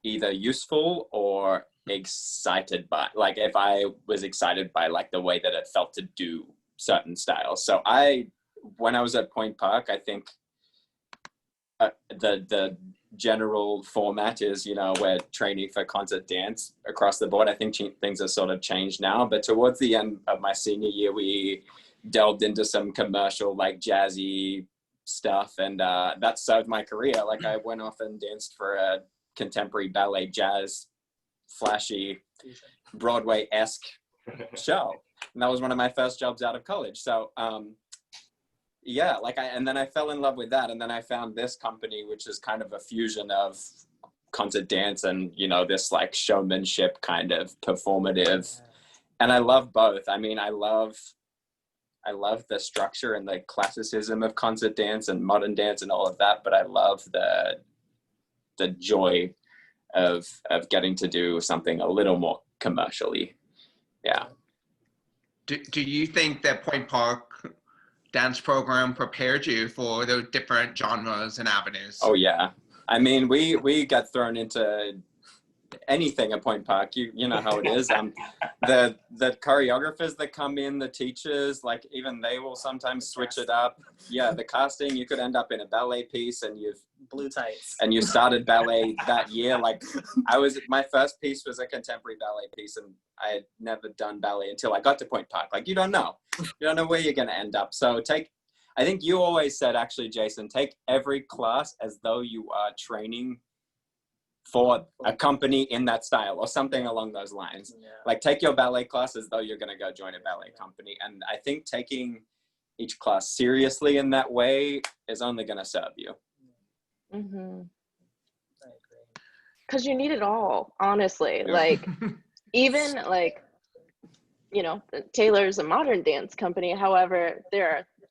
either useful or excited by. Like, if I was excited by like the way that it felt to do certain styles. So when I was at Point Park, I think the general format is, you know, we're training for concert dance across the board. I think things are sort of changed now, but towards the end of my senior year, we delved into some commercial, like jazzy stuff, and that served my career. Like I went off and danced for a contemporary ballet jazz, flashy, Broadway-esque show. And that was one of my first jobs out of college. So yeah, and then I fell in love with that. And then I found this company, which is kind of a fusion of concert dance and, you know, this like showmanship kind of performative. And I love both. I mean, I love the structure and the classicism of concert dance and modern dance and all of that, but I love the joy of getting to do something a little more commercially. Yeah. Do you think that Point Park dance program prepared you for those different genres and avenues? Oh yeah. I mean, we got thrown into anything at Point Park. You know how it is. The choreographers that come in, the teachers, like even they will sometimes switch it up. Yeah, the casting, you could end up in a ballet piece and you've Blue tights. and you started ballet that year. Like my first piece was a contemporary ballet piece, and I had never done ballet until I got to Point Park. Like you don't know where you're going to end up. So I think you always said, actually, Jason, take every class as though you are training for a company in that style or something along those lines. Yeah. Like take your ballet class as though you're going to go join a ballet company. And I think taking each class seriously in that way is only going to serve you. Mm-hmm. Because you need it all, honestly. Like, even like, you know, Taylor's a modern dance company. However,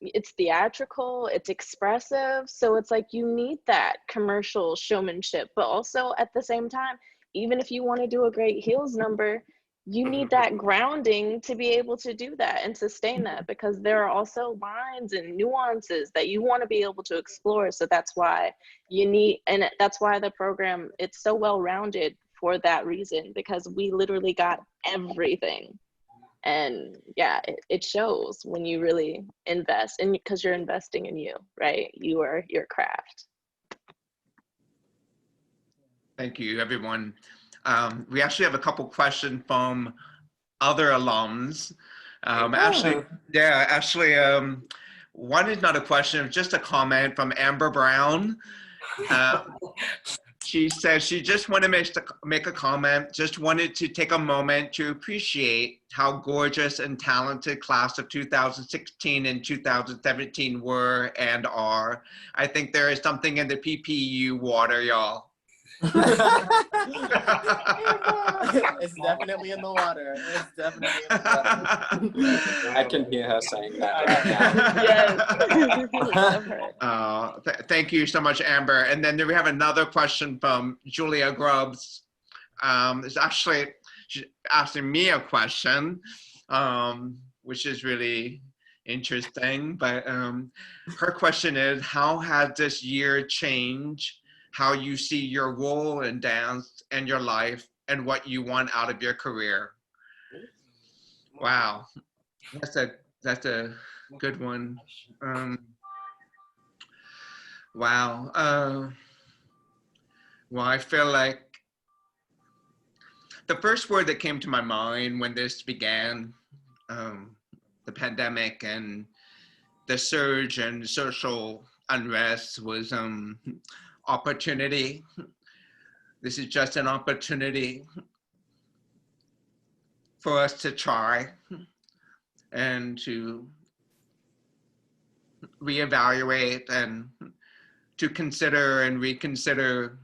it's theatrical, it's expressive. So it's like you need that commercial showmanship, but also at the same time, even if you want to do a great heels number, you need that grounding to be able to do that and sustain that, because there are also lines and nuances that you want to be able to explore. So that's why that's why the program, it's so well-rounded for that reason, because we literally got everything. And yeah, it shows when you really invest, and because you're investing in you, right? You are your craft. Thank you, everyone. We actually have a couple questions from other alums. Actually, one is not a question, just a comment from Amber Brown. She says she just wanted to make a comment, just wanted to take a moment to appreciate how gorgeous and talented class of 2016 and 2017 were and are. I think there is something in the PPU water, y'all. It's definitely in the water. It's definitely in the water. I can hear her saying that right now. Yes. Thank you so much, Amber. And then we have another question from Julia Grubbs. It's actually, she's asking me a question, which is really interesting. But her question is, how has this year changed how you see your role in dance and your life and what you want out of your career? Wow, that's a good one. Wow. Well, I feel like the first word that came to my mind when this began, the pandemic and the surge and social unrest, was opportunity. This is just an opportunity for us to try and to reevaluate and to consider and reconsider,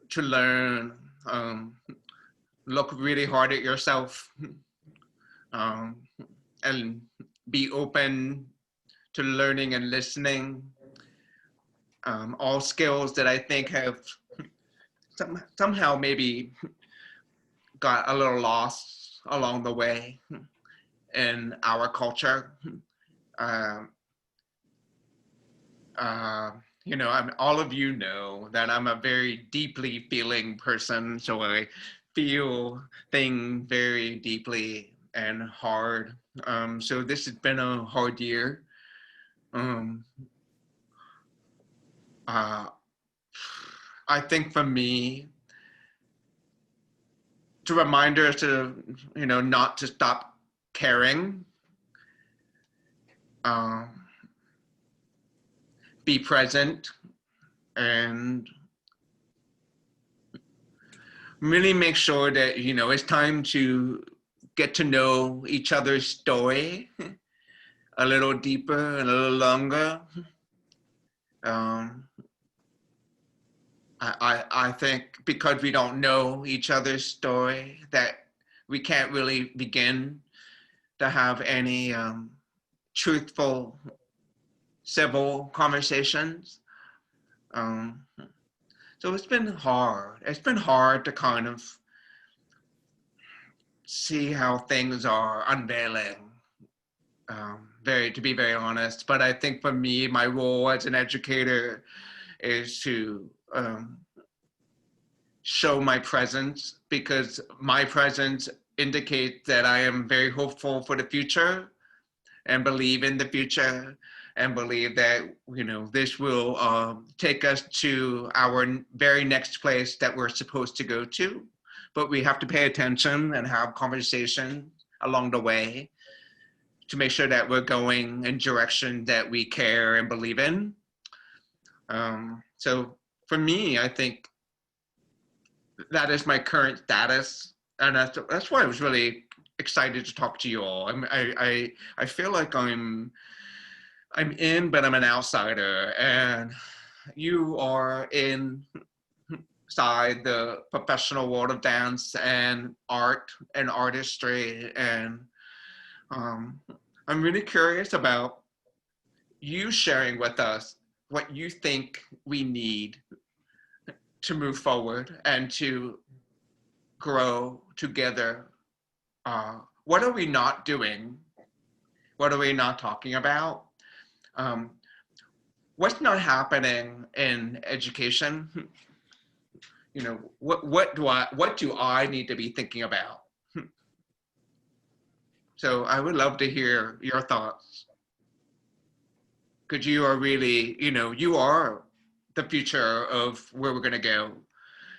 to learn, look really hard at yourself, and be open to learning and listening. All skills that I think have somehow maybe got a little lost along the way in our culture. You know, all of you know that I'm a very deeply feeling person, so I feel things very deeply and hard. So this has been a hard year. I think for me, to remind us to, you know, not to stop caring. be present and really make sure that, you know, it's time to get to know each other's story a little deeper and a little longer. I think because we don't know each other's story, that we can't really begin to have any truthful, civil conversations. So it's been hard. It's been hard to kind of see how things are unveiling, to be very honest. But I think for me, my role as an educator is to show my presence, because my presence indicates that I am very hopeful for the future and believe in the future and believe that, you know, this will take us to our very next place that we're supposed to go to. But we have to pay attention and have conversation along the way to make sure that we're going in direction that we care and believe in. So for me, I think that is my current status, and that's why I was really excited to talk to you all. I feel like I'm in, but I'm an outsider, and you are inside the professional world of dance and art and artistry, and I'm really curious about you sharing with us what you think we need to move forward and to grow together. What are we not doing? What are we not talking about? What's not happening in education? You know, what do I need to be thinking about? So I would love to hear your thoughts, because you are really, you know, you are the future of where we're going to go.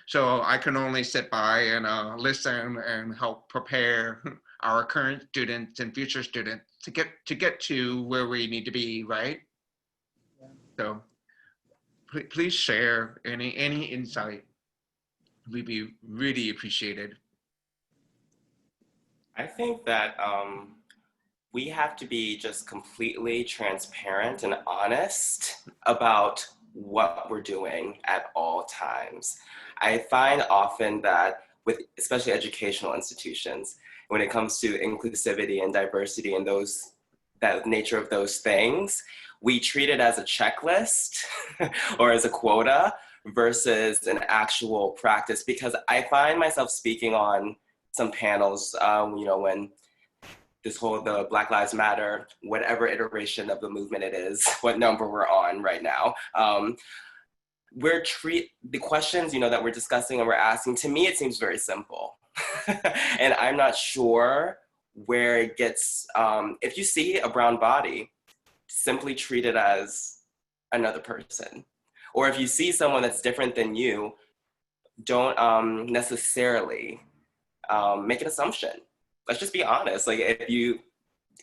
So I can only sit by and listen and help prepare our current students and future students to get to where we need to be, right? Yeah. So please share any insight. We'd be really appreciated. I think that we have to be just completely transparent and honest about what we're doing at all times. I find often that with especially educational institutions, when it comes to inclusivity and diversity and that nature of those things, we treat it as a checklist or as a quota versus an actual practice. Because I find myself speaking on some panels, you know, when the Black Lives Matter, whatever iteration of the movement it is, what number we're on right now, the questions, you know, that we're discussing and we're asking, to me, it seems very simple. And I'm not sure where it gets, if you see a brown body, simply treat it as another person. Or if you see someone that's different than you, don't necessarily make an assumption. Let's just be honest. Like, if you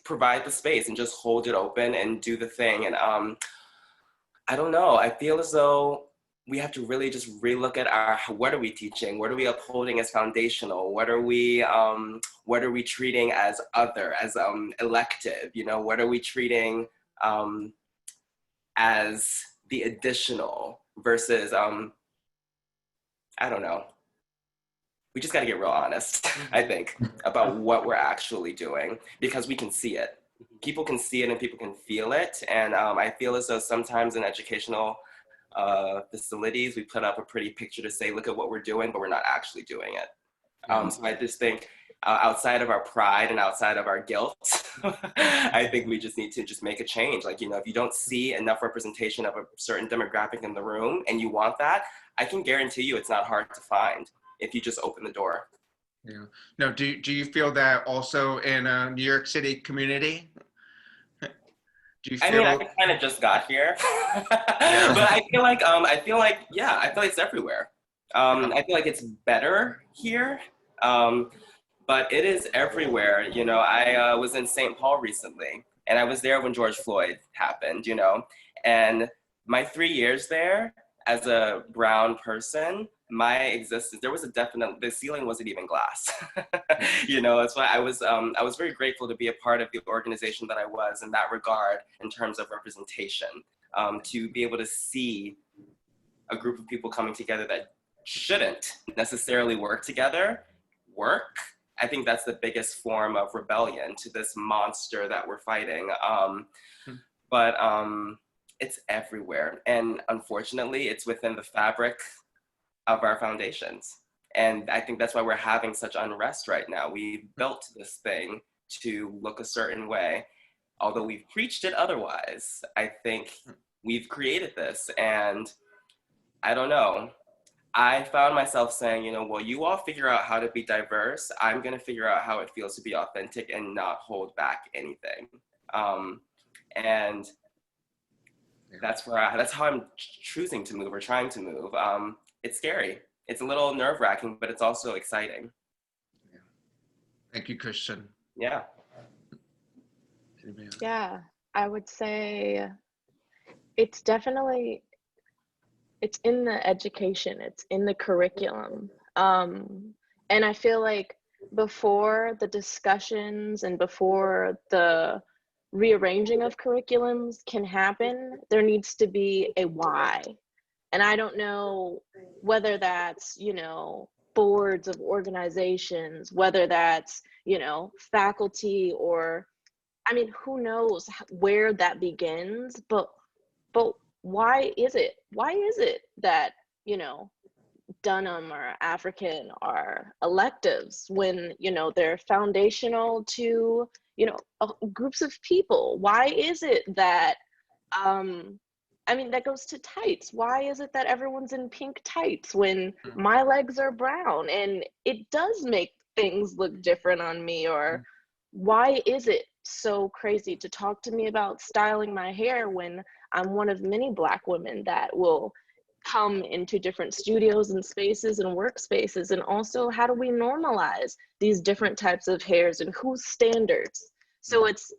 provide the space and just hold it open and do the thing. And I don't know, I feel as though we have to really just relook at what are we teaching? What are we upholding as foundational? What are we treating as other, as elective? You know, what are we treating as the additional versus, I don't know. We just got to get real honest, I think, about what we're actually doing, because we can see it. People can see it and people can feel it. And I feel as though sometimes in educational facilities, we put up a pretty picture to say, look at what we're doing, but we're not actually doing it. So I just think outside of our pride and outside of our guilt, I think we just need to just make a change. Like, you know, if you don't see enough representation of a certain demographic in the room and you want that, I can guarantee you it's not hard to find if you just open the door. Yeah. Now, do you feel that also in a New York City community? Do you feel... I mean, I kind of just got here, but I feel like it's everywhere. I feel like it's better here, but it is everywhere. You know, I was in St. Paul recently, and I was there when George Floyd happened, you know, and my 3 years there as a brown person, my existence, there was a definite, the ceiling wasn't even glass. You know, that's why I was very grateful to be a part of the organization that I was in that regard, in terms of representation, to be able to see a group of people coming together that shouldn't necessarily work together, work. I think that's the biggest form of rebellion to this monster that we're fighting. But it's everywhere. And unfortunately, it's within the fabric of our foundations. And I think that's why we're having such unrest right now. We built this thing to look a certain way. Although we've preached it otherwise, I think we've created this. And I don't know. I found myself saying, you know, well, you all figure out how to be diverse. I'm going to figure out how it feels to be authentic and not hold back anything. And that's how I'm choosing to move, or trying to move. It's scary. It's a little nerve-wracking, but it's also exciting. Yeah. Thank you, Christian. Yeah. Yeah, I would say it's definitely, it's in the education, it's in the curriculum. And I feel like before the discussions and before the rearranging of curriculums can happen, there needs to be a why. And I don't know whether that's, you know, boards of organizations, whether that's, you know, faculty, or, I mean, who knows where that begins, but why is it that, you know, Dunham or African are electives when, you know, they're foundational to, you know, groups of people? Why is it that, I mean, that goes to tights. Why is it that everyone's in pink tights when my legs are brown? And it does make things look different on me. Or why is it so crazy to talk to me about styling my hair when I'm one of many Black women that will come into different studios and spaces and workspaces? And also, how do we normalize these different types of hairs and whose standards? So it's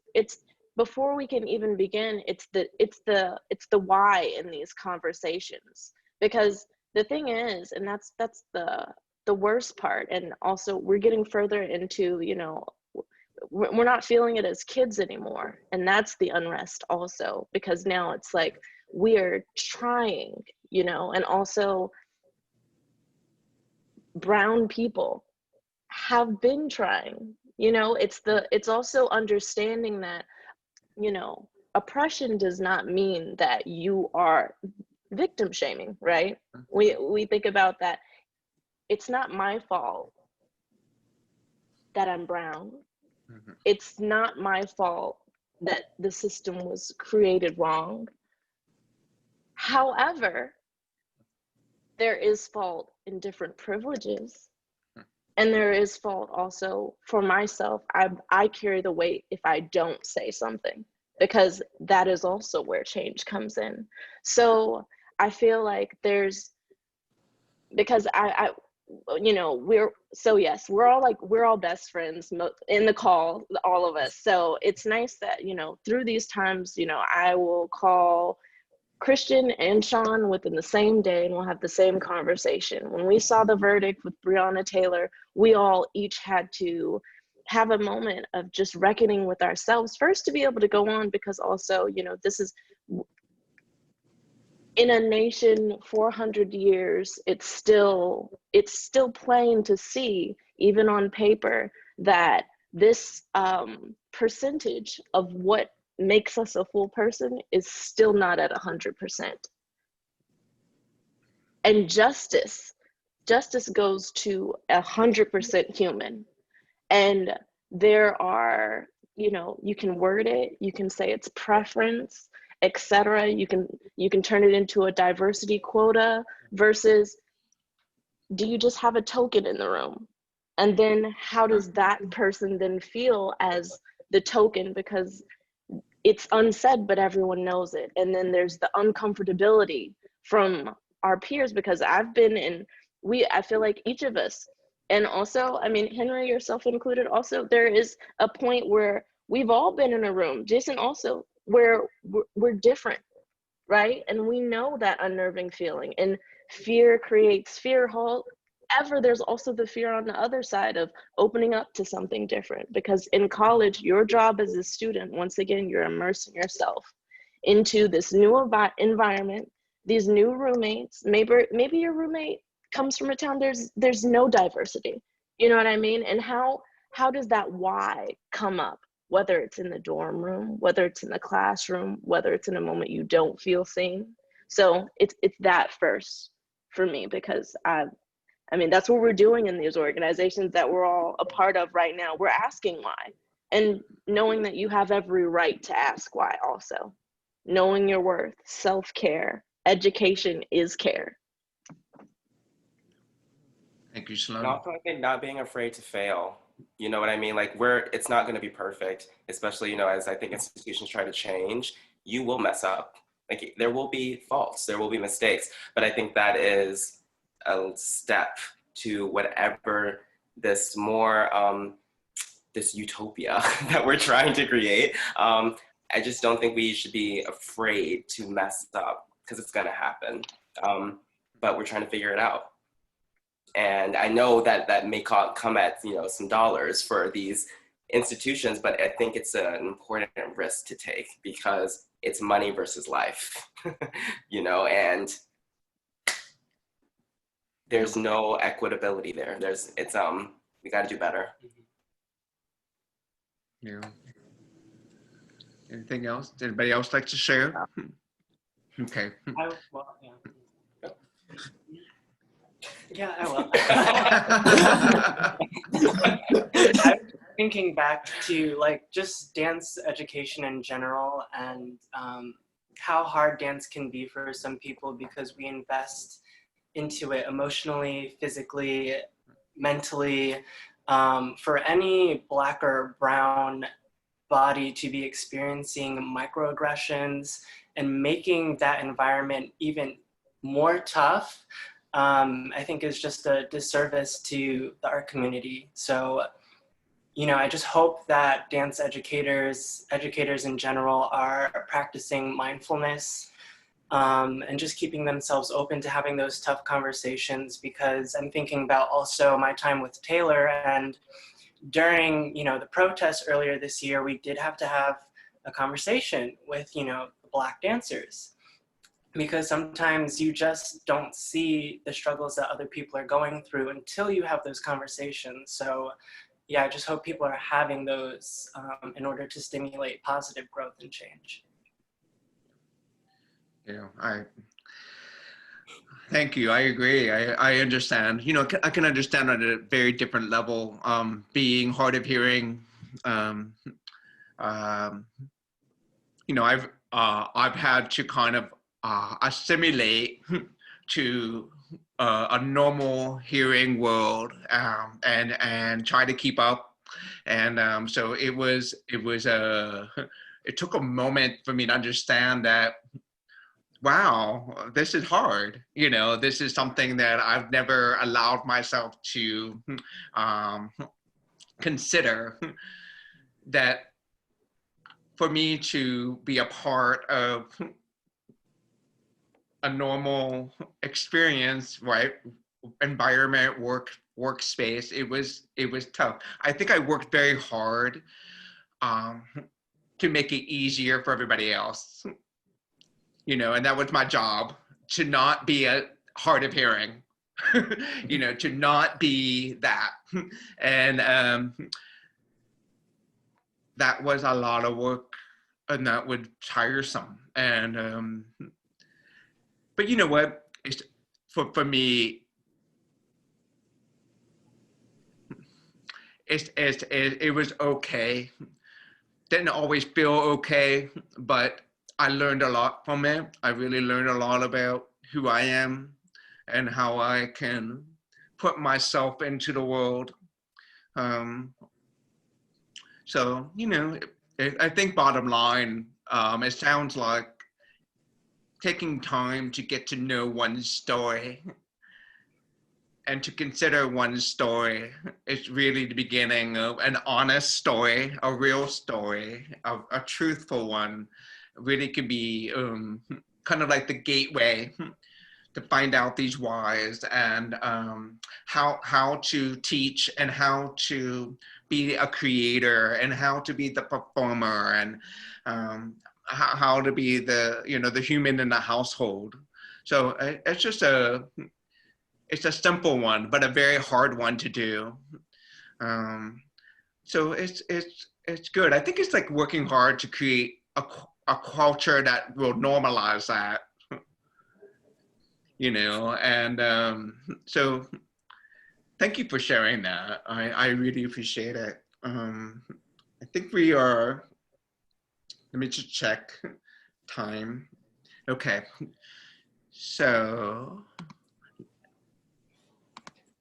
before we can even begin, it's the why in these conversations. Because the thing is, and that's the worst part, and also we're getting further into, you know, we're not feeling it as kids anymore, and that's the unrest also, because now it's like we're trying, you know. And also brown people have been trying, you know. It's also understanding that, you know, oppression does not mean that you are victim shaming, right? We think about that. It's not my fault that I'm brown. It's not my fault that the system was created wrong. However, there is fault in different privileges. And there is fault also for myself. I carry the weight if I don't say something, because that is also where change comes in. So I feel like because I you know, we're all best friends in the call, all of us. So it's nice that, you know, through these times, you know, I will call Christian and Sean within the same day, and we'll have the same conversation. When we saw the verdict with Breonna Taylor, we all each had to have a moment of just reckoning with ourselves first to be able to go on, because also, you know, this is in a nation 400 years, it's still plain to see, even on paper, that this percentage of what makes us a full person is still not at 100%. And justice goes to 100% human. And there are, you know, you can word it, you can say it's preference, etc. You can turn it into a diversity quota, versus do you just have a token in the room? And then how does that person then feel as the token, because it's unsaid but everyone knows it? And then there's the uncomfortability from our peers, because I've been in, I feel like each of us, and also, I mean, Henry, yourself included, also there is a point where we've all been in a room, Jason also, where we're different. right? And we know that unnerving feeling, and fear creates fear. However, there's also the fear on the other side of opening up to something different, because in college, your job as a student, once again, you're immersing yourself into this new environment, these new roommates. Maybe your roommate comes from a town there's no diversity. You know what I mean? And how does that why come up? Whether it's in the dorm room, whether it's in the classroom, whether it's in a moment you don't feel seen. So it's that first for me, because I mean, that's what we're doing in these organizations that we're all a part of right now. We're asking why, and knowing that you have every right to ask why also. Knowing your worth, self-care, education is care. Thank you, And Sloane. also, I think not being afraid to fail. You know what I mean? Like it's not going to be perfect, especially, you know, as I think institutions try to change, you will mess up. Like there will be faults, there will be mistakes, but I think that is a step to whatever this more, this utopia that we're trying to create. I just don't think we should be afraid to mess up, because it's going to happen. But we're trying to figure it out. And I know that may come at, you know, some dollars for these institutions, but I think it's an important risk to take, because it's money versus life, you know, and there's no equitability there. We got to do better. Yeah. Anything else? Does anybody else like to share? Okay. Yeah, I will. I'm thinking back to like just dance education in general, and how hard dance can be for some people, because we invest into it emotionally, physically, mentally. For any Black or brown body to be experiencing microaggressions and making that environment even more tough, I think is just a disservice to the art community. So, you know, I just hope that dance educators in general are practicing mindfulness, and just keeping themselves open to having those tough conversations, because I'm thinking about also my time with Taylor, and during, you know, the protests earlier this year, we did have to have a conversation with, you know, the Black dancers, because sometimes you just don't see the struggles that other people are going through until you have those conversations. So yeah, I just hope people are having those in order to stimulate positive growth and change. Yeah, thank you. I agree. I understand. You know, I can understand on a very different level. Being hard of hearing, you know, I've had to kind of assimilate to a normal hearing world, and try to keep up. And so it took a moment for me to understand that, wow, this is hard. You know, this is something that I've never allowed myself to consider, that for me to be a part of a normal experience, right? Environment, workspace, it was tough. I think I worked very hard to make it easier for everybody else. You know, and that was my job, to not be a hard of hearing, you know, to not be that. And that was a lot of work, and that was tiresome. And but you know what? For me, it was okay. Didn't always feel okay, but I learned a lot from it. I really learned a lot about who I am and how I can put myself into the world. So, you know, I think bottom line, it sounds like taking time to get to know one's story and to consider one's story is really the beginning of an honest story, a real story, a truthful one. Really could be kind of like the gateway to find out these whys, and how to teach, and how to be a creator, and how to be the performer, and how to be the, you know, the human in the household. So it's a simple one, but a very hard one to do. So it's good. I think it's like working hard to create a culture that will normalize that, you know. And so thank you for sharing that. I really appreciate it. I think we are, let me just check time. Okay, so,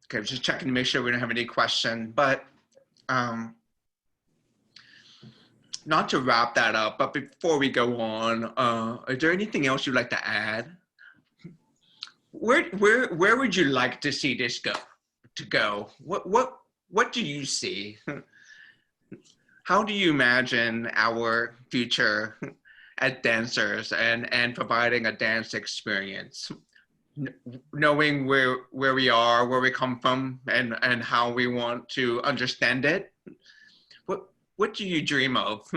okay, I'm just checking to make sure we don't have any questions, but not to wrap that up, but before we go on, is there anything else you'd like to add? Where would you like to see this go? What do you see? How do you imagine our future as dancers and providing a dance experience? Knowing where we are, where we come from, and how we want to understand it. What do you dream of?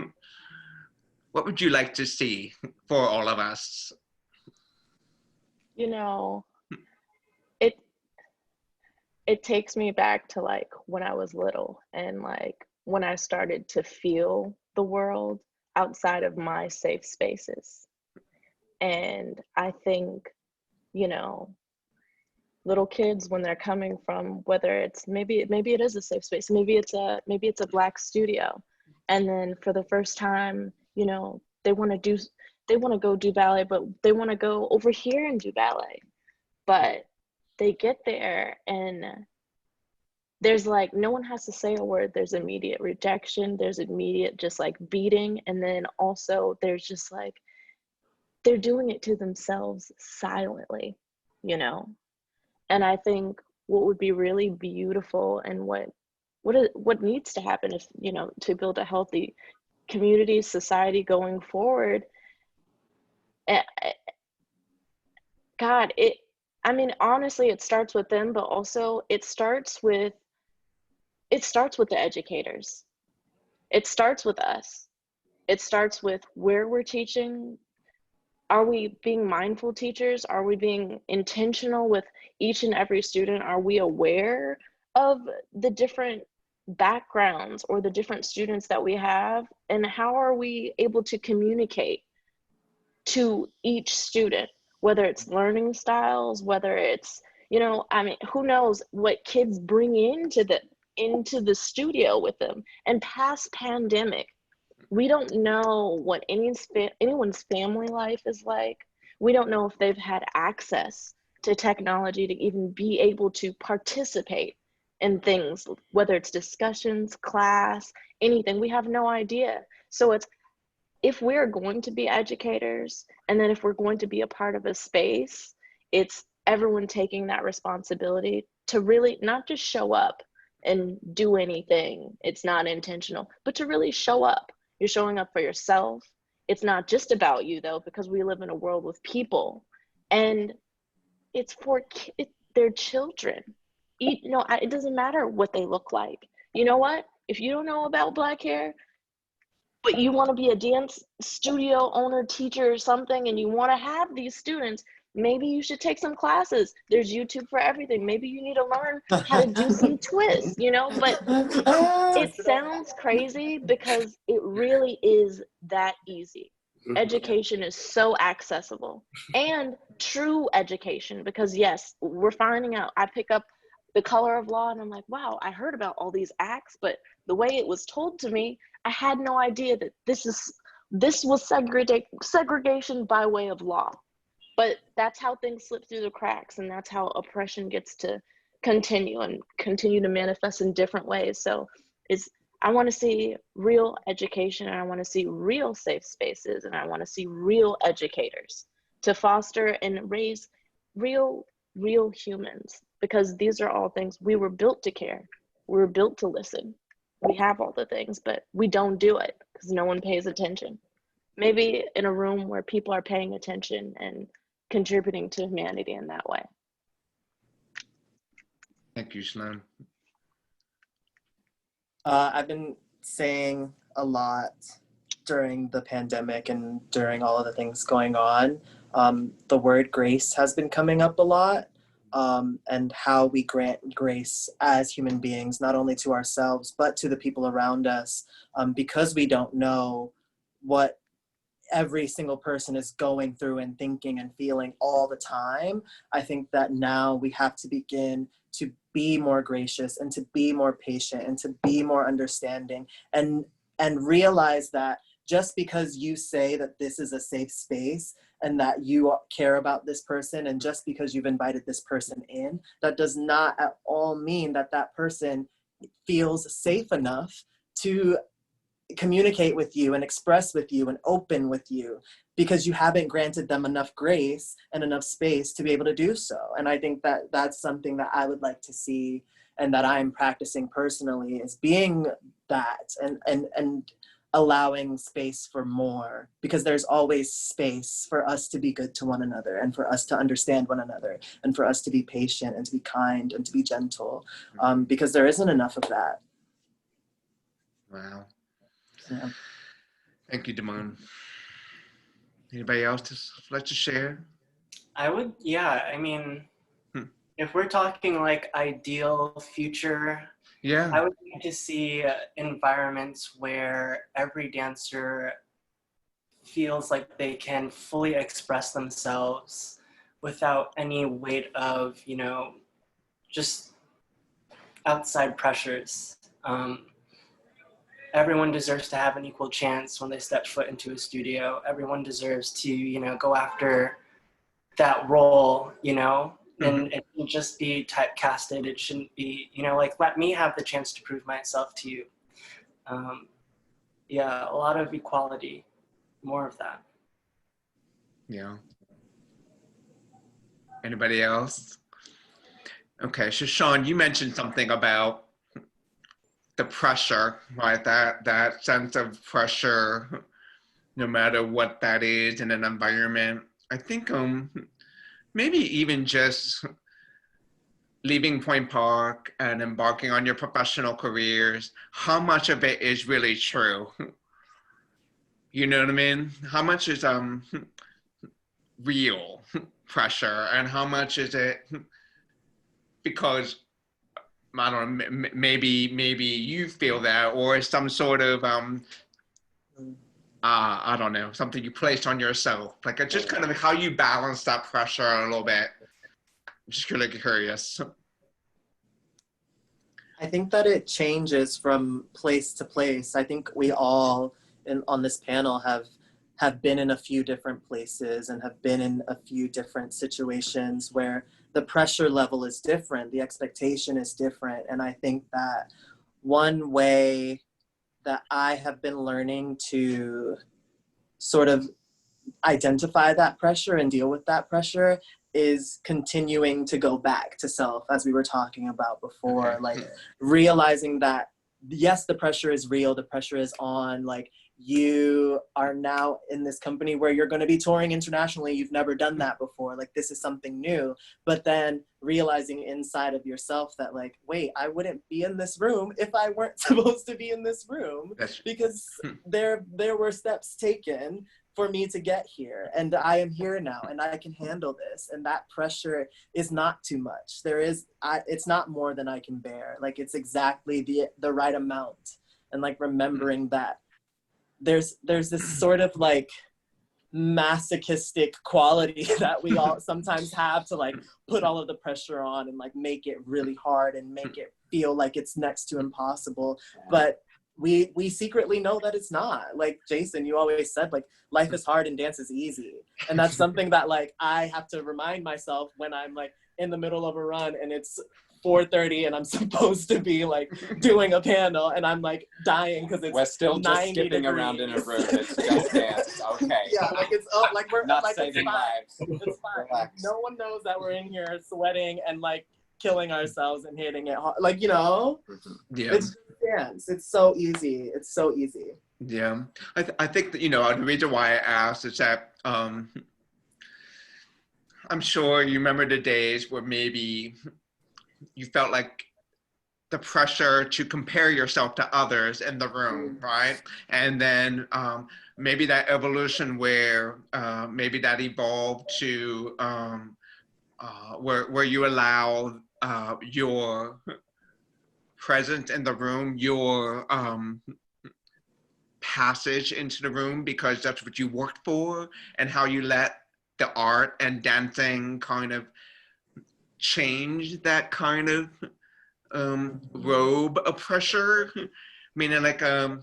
What would you like to see for all of us? You know, it takes me back to like when I was little, and like when I started to feel the world outside of my safe spaces. And I think, you know, little kids, when they're coming from, whether it's maybe it is a safe space, maybe it's a Black studio, and then for the first time, you know, they want to go do ballet, but they want to go over here and do ballet, but they get there and there's like, no one has to say a word. There's immediate rejection, there's immediate just like beating, and then also there's just like, they're doing it to themselves silently, you know. And I think what would be really beautiful, and what needs to happen is, you know, to build a healthy community, society going forward. God, I mean, honestly, it starts with them, but also it starts with the educators. It starts with us. It starts with where we're teaching. Are we being mindful teachers? Are we being intentional with each and every student? Are we aware of the different backgrounds or the different students that we have? And how are we able to communicate to each student, whether it's learning styles, whether it's, you know, I mean, who knows what kids bring into the studio with them. And past pandemic, we don't know what anyone's family life is like. We don't know if they've had access to technology to even be able to participate in things, whether it's discussions, class, anything. We have no idea. So it's, if we're going to be educators, and then if we're going to be a part of a space, it's everyone taking that responsibility to really not just show up and do anything. It's not intentional, but to really show up. You're showing up for yourself. It's not just about you though, because we live in a world with people, and it's for their children. You know, it doesn't matter what they look like. You know what? If you don't know about Black hair, but you want to be a dance studio owner, teacher, or something, and you want to have these students, maybe you should take some classes. There's YouTube for everything. Maybe you need to learn how to do some twists, you know, but it sounds crazy because it really is that easy. Education is so accessible, and true education, because yes, we're finding out, I pick up The Color of Law and I'm like, wow, I heard about all these acts, but the way it was told to me, I had no idea that this was segregation by way of law. But that's how things slip through the cracks, and that's how oppression gets to continue to manifest in different ways. So I want to see real education, and I want to see real safe spaces, and I want to see real educators to foster and raise real humans, because these are all things we were built to care. We were built to listen. We have all the things, but we don't do it because no one pays attention. maybe in a room where people are paying attention and contributing to humanity in that way. Thank you, Sloane. I've been saying a lot during the pandemic and during all of the things going on. The word grace has been coming up a lot, and how we grant grace as human beings, not only to ourselves, but to the people around us, because we don't know what every single person is going through and thinking and feeling all the time. I think that now we have to begin to be more gracious and to be more patient and to be more understanding, and realize that just because you say that this is a safe space and that you care about this person, and just because you've invited this person in, that does not at all mean that that person feels safe enough to communicate with you and express with you and open with you, because you haven't granted them enough grace and enough space to be able to do so. And I think that that's something that I would like to see, and that I'm practicing personally, is being that and allowing space for more, because there's always space for us to be good to one another, and for us to understand one another, and for us to be patient and to be kind and to be gentle, because there isn't enough of that. Wow. Yeah. Thank you, Damon. Anybody else like to share? I would, yeah, I mean, if we're talking like ideal future, Yeah. I would like to see environments where every dancer feels like they can fully express themselves without any weight of, you know, just outside pressures. Everyone deserves to have an equal chance when they step foot into a studio. Everyone deserves to, you know, go after that role, you know, and it shouldn't just be typecasted. It shouldn't be, you know, like, let me have the chance to prove myself to you. Yeah, a lot of equality, more of that. Yeah. Anybody else? Okay, so Sean, you mentioned something about the pressure, right? That sense of pressure, no matter what that is in an environment. I think maybe even just leaving Point Park and embarking on your professional careers, how much of it is really true? You know what I mean? How much is real pressure, and how much is it because, I don't know, maybe you feel that, or some sort of I don't know, something you placed on yourself, like it's just kind of how you balance that pressure a little bit. I'm just really curious. I think that it changes from place to place. I think we all on this panel have been in a few different places and have been in a few different situations where the pressure level is different, the expectation is different. And I think that one way that I have been learning to sort of identify that pressure and deal with that pressure is continuing to go back to self, as we were talking about before. Okay. Like realizing that, yes, the pressure is real, the pressure is on. Like, you are now in this company where you're going to be touring internationally. You've never done that before. Like, this is something new. But then realizing inside of yourself that, like, wait, I wouldn't be in this room if I weren't supposed to be in this room, because there were steps taken for me to get here, and I am here now, and I can handle this. And that pressure is not too much. It's not more than I can bear. Like, it's exactly the right amount. And like remembering that there's this sort of like masochistic quality that we all sometimes have to like put all of the pressure on and like make it really hard and make it feel like it's next to impossible. But we secretly know that it's not. Like Jason, you always said, like, life is hard and dance is easy. And that's something that like I have to remind myself when I'm like in the middle of a run and it's 4:30 and I'm supposed to be like doing a panel and I'm like dying because it's We're still just skipping degrees. Around in a room. It's just dance. Okay. Yeah, like it's like we're not like saving lives. It's fine. Relax. No one knows that we're in here sweating and like killing ourselves and hitting it hard. Like, you know, Yeah. it's dance. It's so easy. It's so easy. Yeah, I think that, you know, the reason why I asked is that I'm sure you remember the days where maybe you felt like the pressure to compare yourself to others in the room, right? And then maybe that evolution where maybe that evolved to where you allow your presence in the room, your passage into the room because that's what you worked for, and how you let the art and dancing kind of change that kind of robe of pressure. Meaning like have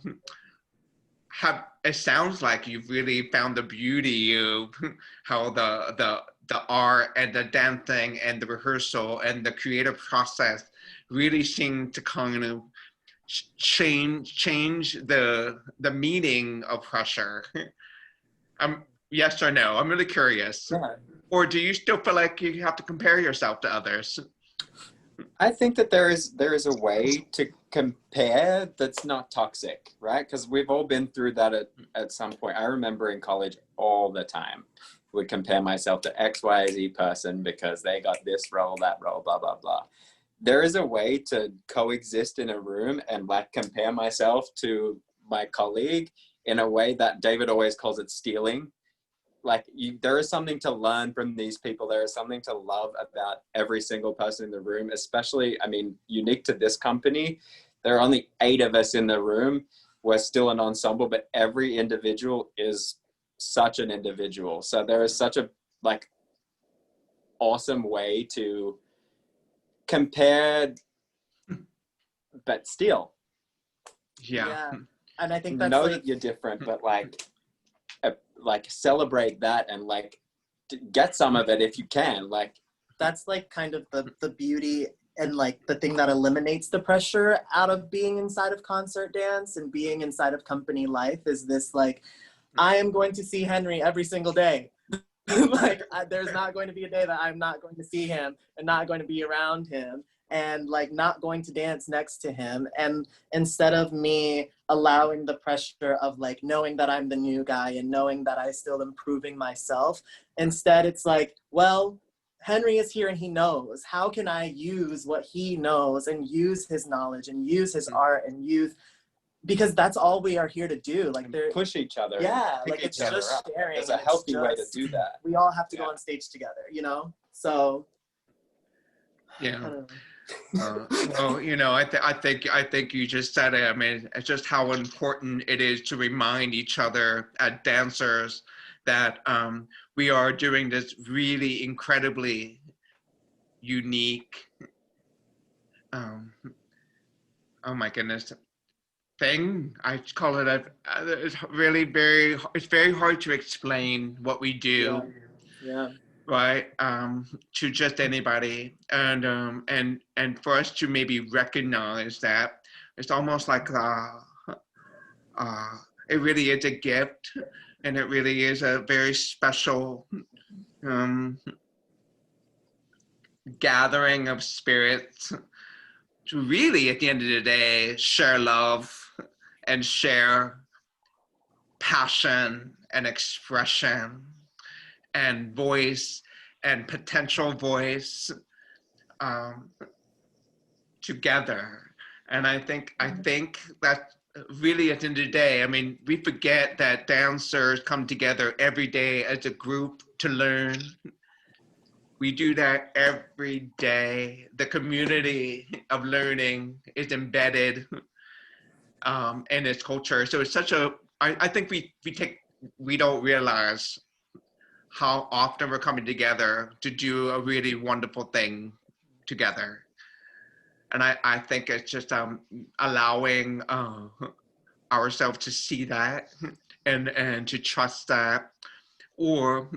it sounds like you've really found the beauty of how the art and the dancing and the rehearsal and the creative process really seem to kind of change the meaning of pressure. Yes or no? I'm really curious. Yeah. Or do you still feel like you have to compare yourself to others? I think that there is a way to compare that's not toxic, right? Because we've all been through that at some point. I remember in college all the time would compare myself to XYZ person because they got this role, that role, blah, blah, blah. There is a way to coexist in a room and like compare myself to my colleague in a way that David always calls it stealing. Like there is something to learn from these people. There is something to love about every single person in the room, especially, I mean, unique to this company. There are only 8 of us in the room. We're still an ensemble, but every individual is such an individual. So there is such a like awesome way to compare, but steal. Yeah. And I think that's know like, that you're different, but like celebrate that and like get some of it if you can. Like that's like kind of the beauty and like the thing that eliminates the pressure out of being inside of concert dance and being inside of company life is this like, I am going to see Henry every single day. Like there's not going to be a day that I'm not going to see him and not going to be around him and like not going to dance next to him. And instead of me allowing the pressure of like knowing that I'm the new guy and knowing that I still improving myself, instead it's like, well, Henry is here and he knows. How can I use what he knows and use his knowledge and use his art and use, because that's all we are here to do. Like they're push each other. Yeah, pick like it's each other just up. sharing. There's a healthy way to do that. We all have to go on stage together, you know? So Yeah. Well, you know, I think you just said it. I mean, it's just how important it is to remind each other as dancers that we are doing this really incredibly unique, oh my goodness, thing. I call it it's really it's very hard to explain what we do. Yeah. Right, to just anybody, and for us to maybe recognize that it's almost like it really is a gift, and it really is a very special gathering of spirits to really, at the end of the day, share love and share passion and expression and voice and potential voice together. And I think that really at the end of the day, I mean, we forget that dancers come together every day as a group to learn. We do that every day. The community of learning is embedded in its culture. So it's such a, I think we don't realize how often we're coming together to do a really wonderful thing together. And I think it's just allowing ourselves to see that and to trust that, or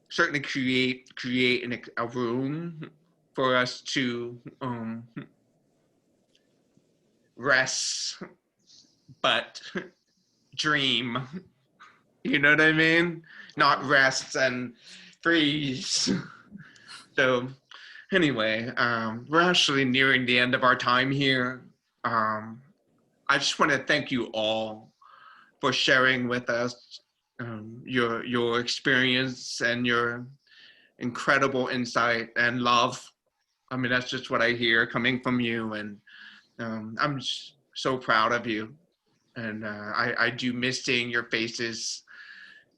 certainly create a room for us to rest, but dream. You know what I mean? Not rest and freeze. So anyway, we're actually nearing the end of our time here. I just want to thank you all for sharing with us your experience and your incredible insight and love. I mean, that's just what I hear coming from you, and I'm so proud of you. And I do miss seeing your faces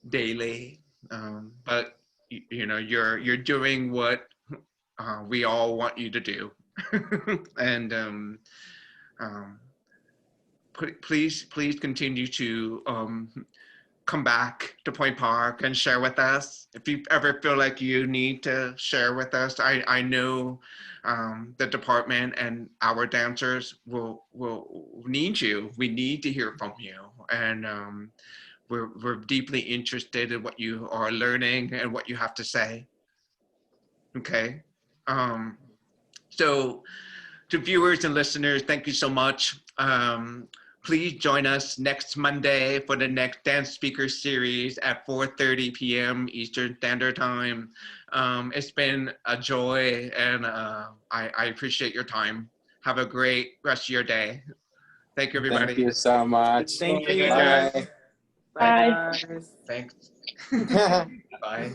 daily, but you know, you're doing what we all want you to do, and please continue to come back to Point Park and share with us. If you ever feel like you need to share with us, I know the department and our dancers will need you. We need to hear from you, and we're deeply interested in what you are learning and what you have to say. Okay. So to viewers and listeners, thank you so much. Please join us next Monday for the next Dance Speaker Series at 4:30 p.m. Eastern Standard Time. It's been a joy, and I appreciate your time. Have a great rest of your day. Thank you, everybody. Thank you so much. Thank you. Bye. Bye, guys. Thanks. Bye. Bye.